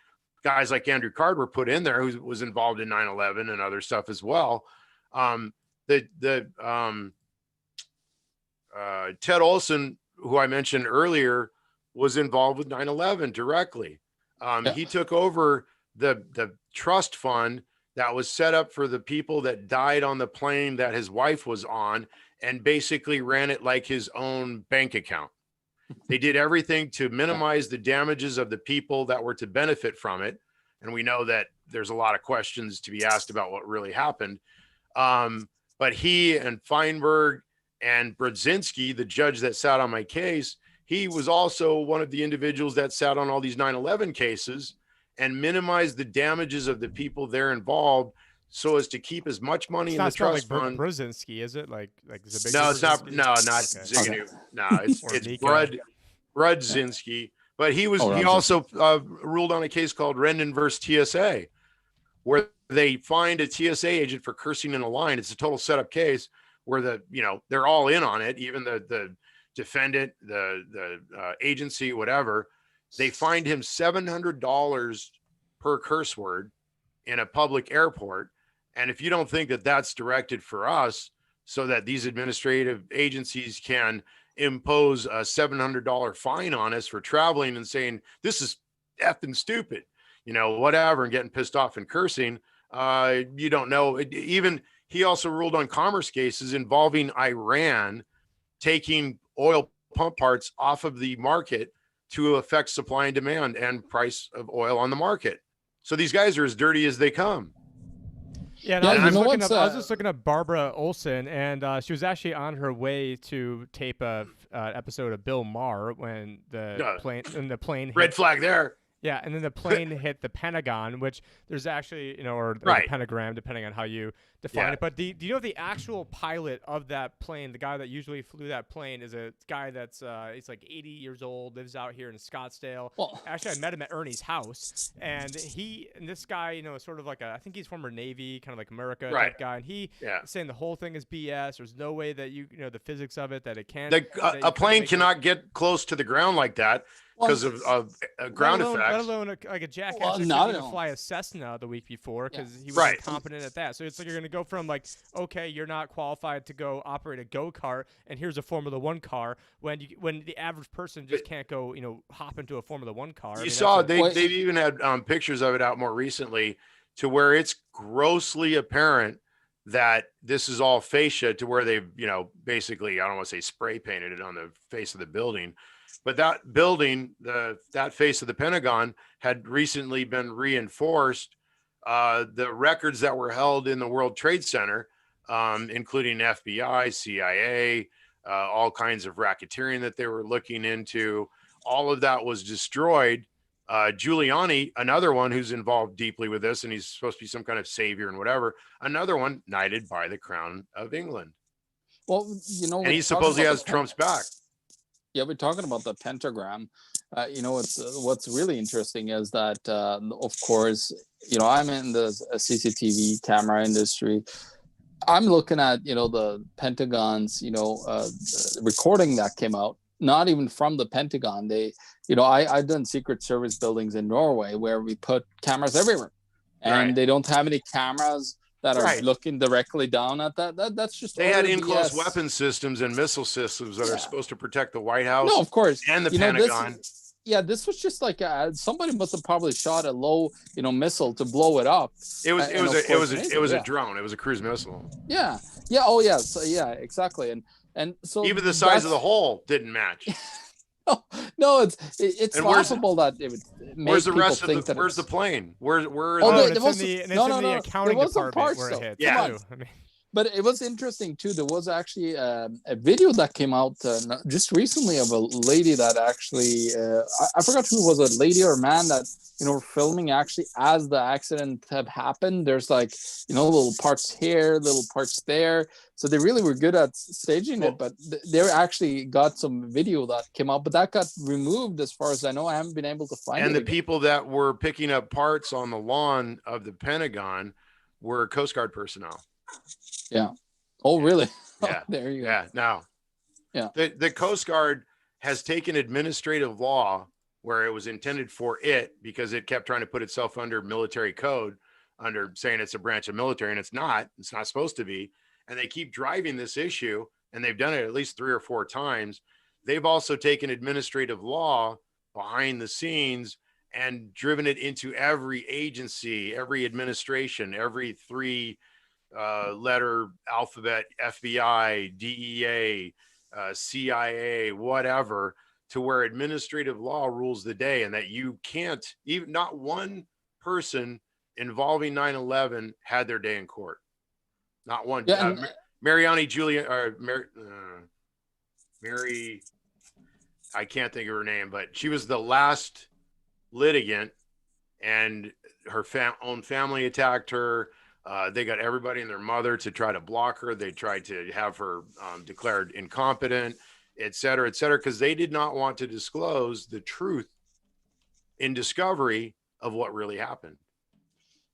guys like Andrew Card were put in there, who was involved in 9/11 and other stuff as well. Ted Olson, who I mentioned earlier, was involved with 9/11 directly. He took over the trust fund that was set up for the people that died on the plane that his wife was on, and basically ran it like his own bank account. They did everything to minimize the damages of the people that were to benefit from it. And we know that there's a lot of questions to be asked about what really happened. But he and Feinberg and Brzezinski, the judge that sat on my case, he was also one of the individuals that sat on all these 9/11 cases and minimized the damages of the people there involved, so as to keep as much money in the trust fund. Brzezinski, is it? Like is it no, it's not. No, not Zyganu. No, it's Brzezinski. But he also ruled on a case called Rendon versus TSA, where they fined a TSA agent for cursing in a line. It's a total setup case where they're all in on it, even the defendant, the agency, whatever. They fined him $700 per curse word in a public airport. And if you don't think that that's directed for us, so that these administrative agencies can impose a $700 fine on us for traveling and saying, this is effing stupid, whatever, and getting pissed off and cursing, you don't know. Even he also ruled on commerce cases involving Iran taking oil pump parts off of the market to affect supply and demand and price of oil on the market. So these guys are as dirty as they come. Yeah, I was just looking up Barbara Olson, and she was actually on her way to tape a episode of Bill Maher when the plane hit. Red flag there. Yeah, and then the plane hit the Pentagon, which there's actually, or the pentagram, depending on how you define it. But do you know the actual pilot of that plane, the guy that usually flew that plane, is a guy that's he's like 80 years old, lives out here in Scottsdale. Well, actually, I met him at Ernie's house, and this guy, is sort of like I think he's former Navy, kind of like America type guy, and he saying the whole thing is BS. There's no way that the physics of it, that it can't. A plane cannot get close to the ground like that. Because of ground effects. Let alone a jackass who's going to fly a Cessna the week before, because he was incompetent at that. So it's like you're going to go from okay, you're not qualified to go operate a go-kart, and here's a Formula One car, when the average person just can't go, hop into a Formula One car. They've even had pictures of it out more recently, to where it's grossly apparent that this is all fascia, to where they've, basically, I don't want to say spray painted it on the face of the building. But that building, that face of the Pentagon, had recently been reinforced. The records that were held in the World Trade Center, including FBI, CIA, all kinds of racketeering that they were looking into, all of that was destroyed. Giuliani, another one who's involved deeply with this, and he's supposed to be some kind of savior and whatever, another one knighted by the Crown of England. Well, and he supposedly has Trump's back. Yeah, we're talking about the pentagram. What's really interesting is that, of course, I'm in the CCTV camera industry. I'm looking at, the Pentagon's, recording that came out, not even from the Pentagon. I've done Secret Service buildings in Norway where we put cameras everywhere. and Right. they don't have any cameras that are Right. looking directly down at that's just They had utter in-close BS. weapon systems and missile systems that are Yeah. supposed to protect the White House No, of course. and the You know, Pentagon. this was just like somebody must have probably shot a low, missile to blow it up. It was And of course, amazing, a drone. It was a cruise missile. yeah, yeah, oh yeah, so yeah, exactly, and so Even the size of the hole didn't match. no, it's And where's- laughable that it would make Where's the people rest of think the? that Where's the it's- plane? Where? Oh, Oh, there and it's was- in the, and no, it's no, in no, the there accounting was some department parts, where though. it hits. Yeah. Too. I mean, But it was interesting too. There was actually a video that came out just recently of a lady that actually I forgot who it was, a lady or a man that filming actually as the accident had happened. There's like little parts here, little parts there. So they really were good at staging it. But they actually got some video that came out, but that got removed as far as I know. I haven't been able to find it. And the again. people that were picking up parts on the lawn of the Pentagon were Coast Guard personnel. Yeah. Oh, really? Yeah. There you go. Yeah. Now, Yeah. The Coast Guard has taken administrative law where it was intended for it because it kept trying to put itself under military code, under saying it's a branch of military, and it's not. It's not supposed to be. And they keep driving this issue, and they've done it at least 3 or 4 times. They've also taken administrative law behind the scenes and driven it into every agency, every administration, every 3 letter alphabet, FBI, DEA, CIA, whatever, to where administrative law rules the day, and that you can't, even not one person involving 9/11 had their day in court. Not one. Yeah, Mariani Julia, or Mary, I can't think of her name, but she was the last litigant, and her own family attacked her. They got everybody and their mother to try to block her. They tried to have her declared incompetent, et cetera, because they did not want to disclose the truth in discovery of what really happened.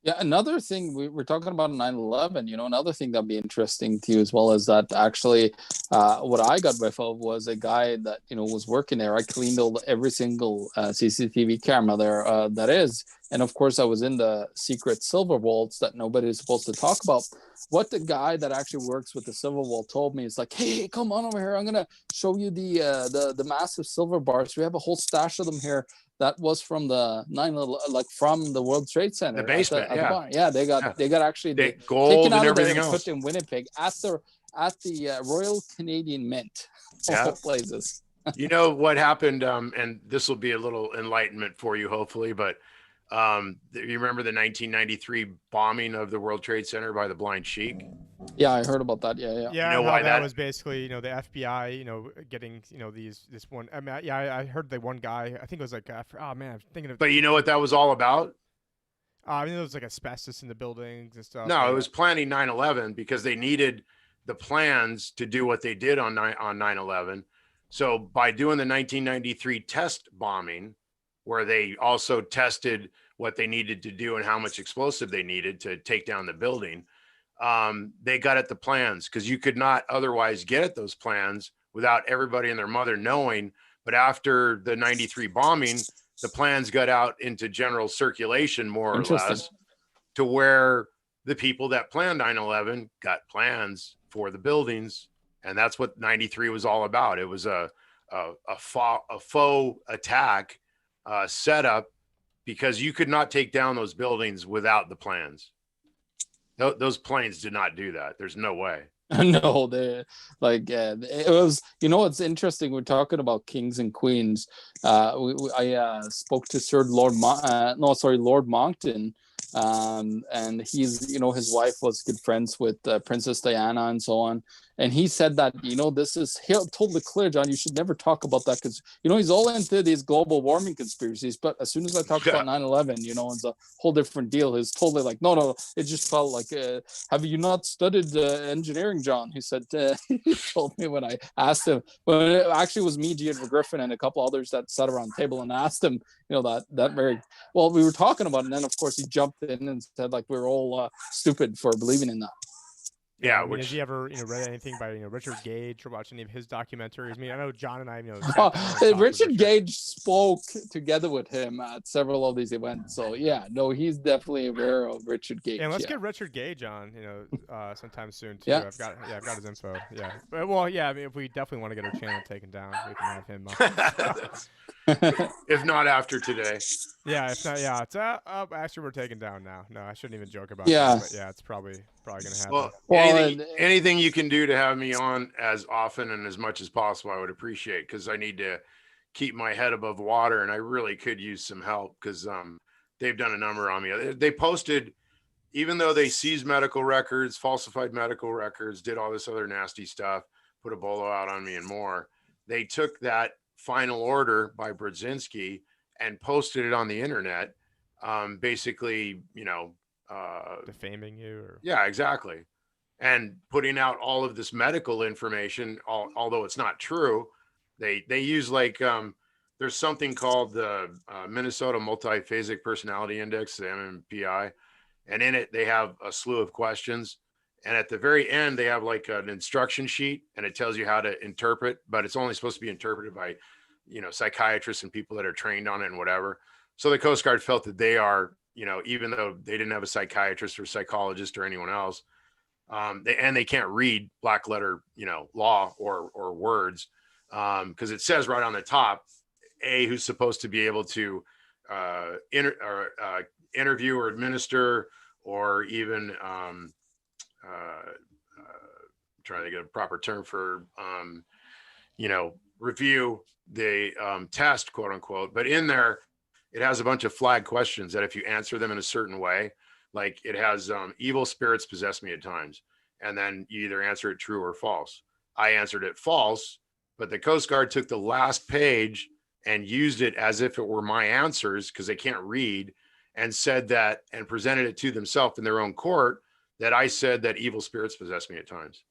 Yeah, another thing we're talking about 9/11, another thing that'd be interesting to you as well is that actually what I got whiff of was a guy that, was working there. I cleaned every single CCTV camera there that is. And of course, I was in the secret silver vaults that nobody is supposed to talk about. What the guy that actually works with the silver vault told me is like, hey, come on over here. I'm going to show you the massive silver bars. We have a whole stash of them here. That was from the 9/11, like from the World Trade Center. The basement, at the bar. Yeah, they got actually gold taken out and of there everything and else put in Winnipeg at the Royal Canadian Mint. Yeah. All places. You know what happened, and this will be a little enlightenment for you, hopefully, but you remember the 1993 bombing of the World Trade Center by the Blind Sheik? Yeah, I heard about that. Yeah. Yeah, You know and how why that that- was basically, the FBI, getting, this one. I mean, I heard the one guy. I think it was like, oh man, I'm thinking of. But you know what that was all about? I mean, there was like asbestos in the buildings and stuff. No, it was planning 9/11 because they needed the plans to do what they did on 9/11. So by doing the 1993 test bombing, where they also tested what they needed to do and how much explosive they needed to take down the building, they got at the plans, because you could not otherwise get at those plans without everybody and their mother knowing. But after the 93 bombing, the plans got out into general circulation, more or less, to where the people that planned 9/11 got plans for the buildings. And that's what 93 was all about. It was a faux attack set up, because you could not take down those buildings without the plans. Those planes did not do that. There's no way. No, they it was. It's interesting. We're talking about kings and queens. I spoke to Sir Lord Lord Moncton, and he's his wife was good friends with Princess Diana and so on. And he said that, this is, he totally clear, John, you should never talk about that, because, he's all into these global warming conspiracies. But as soon as I talk about 9/11, it's a whole different deal. He's totally like, no, it just felt like, have you not studied engineering, John? He said, he told me when I asked him, when it actually was me, Gian Griffin, and a couple others that sat around the table and asked him, that very, well, we were talking about it. And then, of course, he jumped in and said, like, we were all stupid for believing in that. Yeah, I mean, has which he ever read anything by Richard Gage or watched any of his documentaries? I mean, I know John and I sat down and talked with Richard Gage spoke together with him at several of these events. So yeah, no, he's definitely aware of Richard Gage. And let's get Richard Gage on, sometime soon too. Yeah. I've got his info. Yeah. Well, yeah. I mean, if we definitely want to get our channel taken down, we can have him. if not after today. Yeah. If not, yeah. It's actually we're taken down now. No, I shouldn't even joke about Yeah. that. But yeah, it's probably gonna happen. Well, Well, anything you can do to have me on as often and as much as possible, I would appreciate, because I need to keep my head above water, and I really could use some help because they've done a number on me. They posted, even though they seized medical records, falsified medical records, did all this other nasty stuff, put a bolo out on me and more. They took that final order by Brzezinski and posted it on the internet, basically, defaming you or yeah, exactly. And putting out all of this medical information, although it's not true. They use there's something called the Minnesota Multiphasic Personality Index, the MMPI, and in it they have a slew of questions. And at the very end, they have like an instruction sheet, and it tells you how to interpret, but it's only supposed to be interpreted by, psychiatrists and people that are trained on it and whatever. So the Coast Guard felt that they are, even though they didn't have a psychiatrist or psychologist or anyone else, they can't read black letter, law or words, because it says right on the top, who's supposed to be able to interview or administer or even trying to get a proper term for review the test, quote unquote. But in there, it has a bunch of flag questions that if you answer them in a certain way, like it has evil spirits possess me at times, and then you either answer it true or false. I answered it false, but the Coast Guard took the last page and used it as if it were my answers, because they can't read, and said that and presented it to themselves in their own court that I said that evil spirits possess me at times.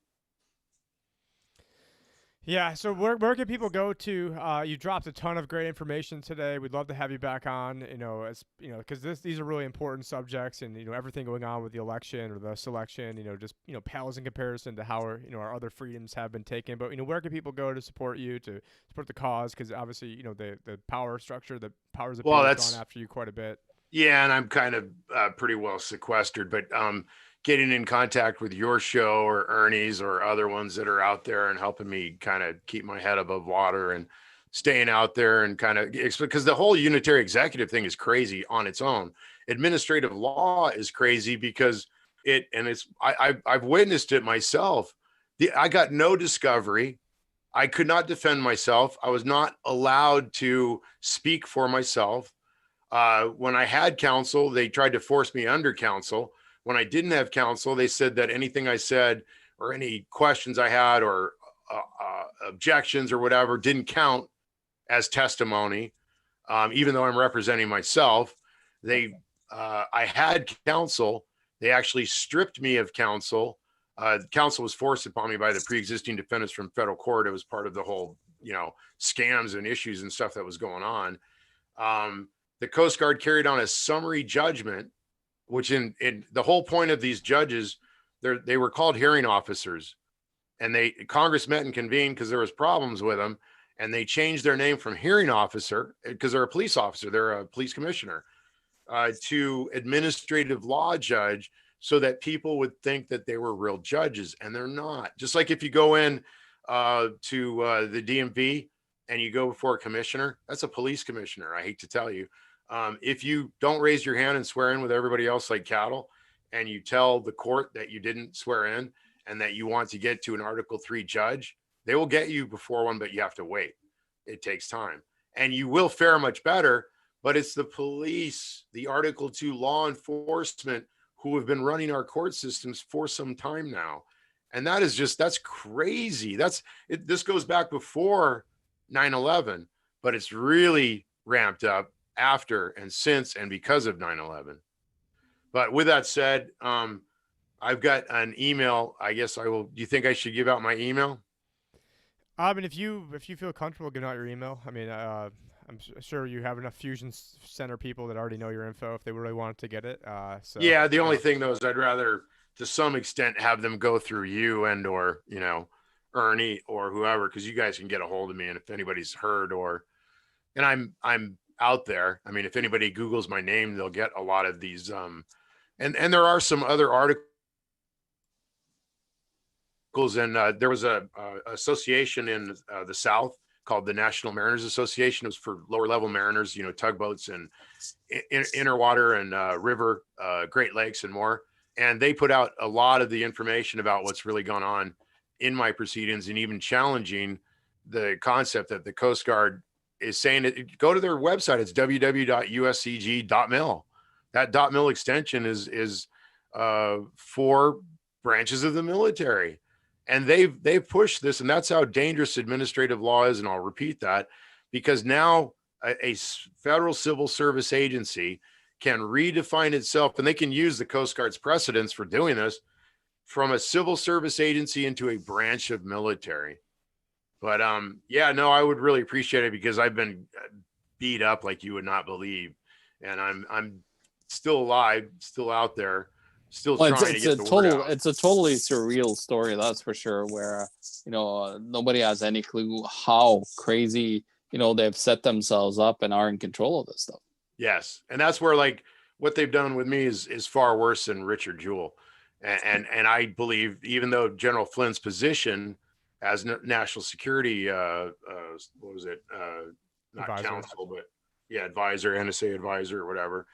Yeah, so where can people go to? You dropped a ton of great information today. We'd love to have you back on, because these are really important subjects, and everything going on with the election or the selection, just pales in comparison to how our other freedoms have been taken. But where can people go to support you, to support the cause? Because obviously the power structure, the powers that be have gone after you quite a bit. Yeah, and I'm kind of pretty well sequestered, but getting in contact with your show or Ernie's or other ones that are out there and helping me kind of keep my head above water and staying out there and kind of, because the whole unitary executive thing is crazy on its own. Administrative law is crazy because I've witnessed it myself. I got no discovery. I could not defend myself. I was not allowed to speak for myself. When I had counsel, they tried to force me under counsel. When I didn't have counsel, they said that anything I said or any questions I had or objections or whatever didn't count as testimony, even though I'm representing myself. I had counsel. They actually stripped me of counsel. Counsel was forced upon me by the pre-existing defendants from federal court. It was part of the whole, scams and issues and stuff that was going on. The Coast Guard carried on a summary judgment, which in the whole point of these judges, they were called hearing officers, and Congress met and convened because there was problems with them, and they changed their name from hearing officer, because they're a police officer, they're a police commissioner, to administrative law judge, so that people would think that they were real judges, and they're not. Just like if you go in to the DMV and you go before a commissioner, that's a police commissioner. I hate to tell you. If you don't raise your hand and swear in with everybody else like cattle, and you tell the court that you didn't swear in and that you want to get to an Article 3 judge, they will get you before one, but you have to wait. It takes time. And you will fare much better, but it's the police, the Article 2 law enforcement, who have been running our court systems for some time now. And that's crazy. This goes back before 9/11, but it's really ramped up after and since and because of 9/11. But with that said, I've got an email. I guess I will. Do you think I should give out my email? I mean, if you feel comfortable giving out your email, I mean, I'm sure you have enough Fusion Center people that already know your info if they really wanted to get it. Yeah, the only thing though is I'd rather to some extent have them go through you and or Ernie or whoever, because you guys can get a hold of me, and if anybody's heard and I'm out there. I mean, if anybody Googles my name, they'll get a lot of these. And there are some other articles, and there was a association in the South called the National Mariners Association. It was for lower level mariners, tugboats and inner water and river, Great Lakes and more. And they put out a lot of the information about what's really gone on in my proceedings, and even challenging the concept that the Coast Guard is saying. Go to their website. It's www.uscg.mil. That .mil extension is for branches of the military. And they've pushed this, and that's how dangerous administrative law is. And I'll repeat that, because now a federal civil service agency can redefine itself, and they can use the Coast Guard's precedents for doing this, from a civil service agency into a branch of military. But yeah, no, I would really appreciate it, because I've been beat up like you would not believe, and I'm still alive, still out there, still trying to get the word out. It's a totally surreal story, that's for sure, where nobody has any clue how crazy they've set themselves up and are in control of this stuff. Yes, and that's where, like, what they've done with me is far worse than Richard Jewell, and I believe, even though General Flynn's position as national security, what was it? Not Advisor. counsel, but yeah, advisor, NSA advisor, or whatever,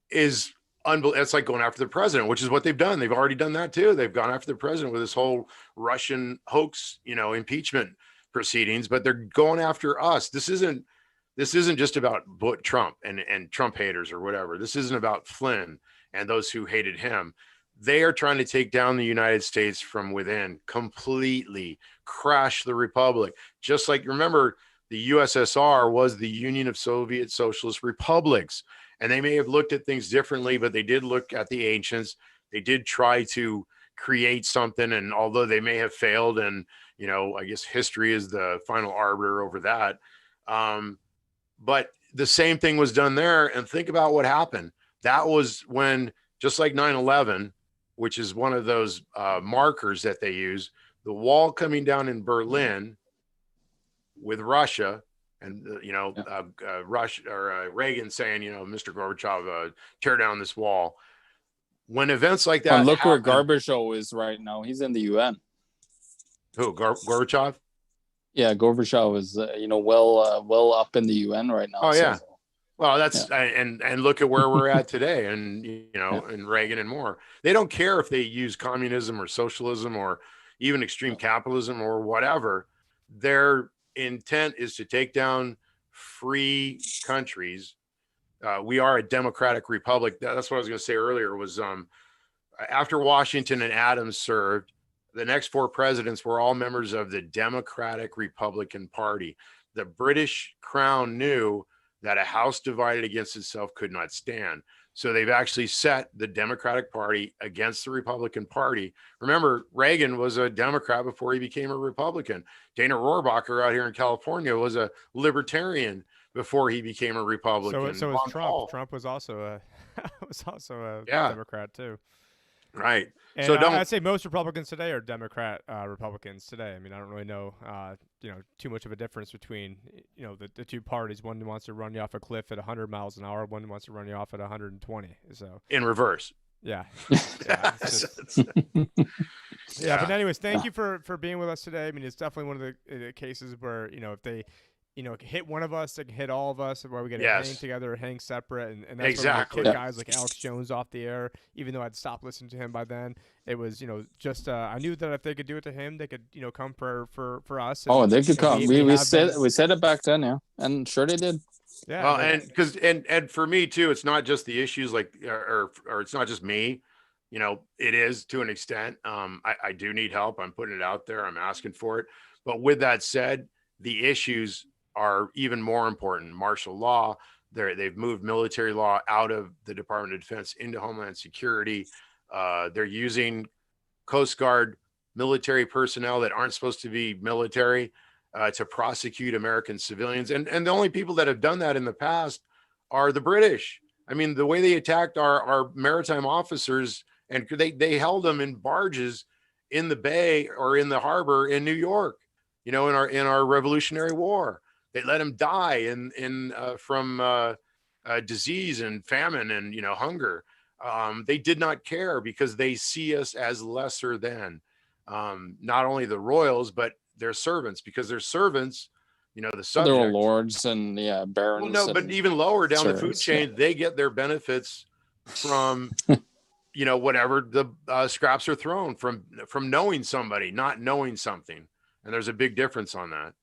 is unbelievable. It's like going after the president, which is what they've done. They've already done that too. They've gone after the president with this whole Russian hoax, impeachment proceedings, but they're going after us. This isn't just about Trump and Trump haters or whatever. This isn't about Flynn and those who hated him. They are trying to take down the United States from within, completely crash the republic. Just like, remember, the USSR was the Union of Soviet Socialist Republics, and they may have looked at things differently, but they did look at the ancients. They did try to create something, and although they may have failed, and I guess history is the final arbiter over that. But the same thing was done there, and think about what happened. That was when, just like 9/11, which is one of those markers that they use, the wall coming down in Berlin with Russia, and Russia or Reagan saying, Mr. Gorbachev, tear down this wall. When events like that, look where Gorbachev is right now. He's in the UN. Who, Gorbachev? Yeah, Gorbachev is well up in the UN right now. Oh yeah. So, well, that's and look at where we're at today, and and Reagan and more. They don't care if they use communism or socialism or even extreme capitalism or whatever. Their intent is to take down free countries. We are a democratic republic. That's what I was going to say earlier. Was after Washington and Adams served, the next four presidents were all members of the Democratic Republican Party. The British Crown knew that a house divided against itself could not stand. So they've actually set the Democratic Party against the Republican Party. Remember, Reagan was a Democrat before he became a Republican. Dana Rohrabacher out here in California was a libertarian before he became a Republican. So was Trump. Trump was also a Democrat too. Right. And so I'd say most Republicans today are Democrat Republicans today. I mean, I don't really know, too much of a difference between, the two parties. One wants to run you off a cliff at 100 miles an hour. One wants to run you off at 120. So in reverse. Yeah. But anyways, thank you for being with us today. I mean, it's definitely one of the cases where, if they, hit one of us, they can hit all of us, where we get to hang together or hang separate. And that's exactly. Where we kick guys like Alex Jones off the air, even though I'd stopped listening to him by then. It was, just I knew that if they could do it to him, they could, come for us. And, they could come. We said it back then, yeah, and sure they did. Yeah. Well, and for me too, it's not just the issues or it's not just me. It is to an extent. I do need help. I'm putting it out there. I'm asking for it. But with that said, the issues are even more important. Martial law, they've moved military law out of the Department of Defense into Homeland Security. They're using Coast Guard military personnel that aren't supposed to be military to prosecute American civilians. And the only people that have done that in the past are the British. I mean, the way they attacked our maritime officers and they held them in barges in the bay or in the harbor in New York. In our Revolutionary War, they let them die from disease and famine and hunger. They did not care because they see us as lesser than not only the royals but their servants, because their servants, the subjects. There were lords and barons. Well, no, but even lower down the food chain, they get their benefits from whatever the scraps are thrown from knowing somebody, not knowing something, and there's a big difference on that.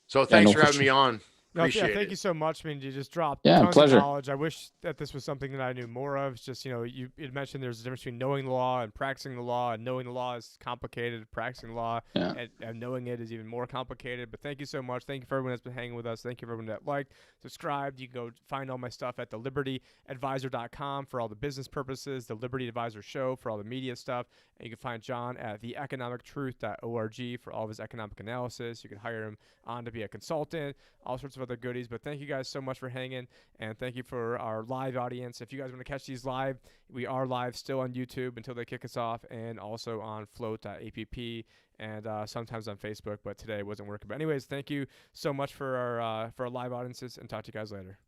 So thanks for having me on. Appreciate it. Thank you so much. I mean, you just dropped tons of knowledge. I wish that this was something that I knew more of. It's just, you mentioned there's a difference between knowing the law and practicing the law, and knowing the law is complicated. Practicing the law and knowing it is even more complicated. But thank you so much. Thank you for everyone that's been hanging with us. Thank you for everyone that liked, subscribed. You can go find all my stuff at thelibertyadvisor.com for all the business purposes, the Liberty Advisor Show for all the media stuff. And you can find John at theeconomictruth.org for all of his economic analysis. You can hire him on to be a consultant, all sorts of other goodies. But thank you guys so much for hanging, and thank you for our live audience. If you guys want to catch these live, we are live still on YouTube until they kick us off, and also on float.app, and sometimes on Facebook, but today it wasn't working. But anyways, thank you so much for our live audiences, and talk to you guys later.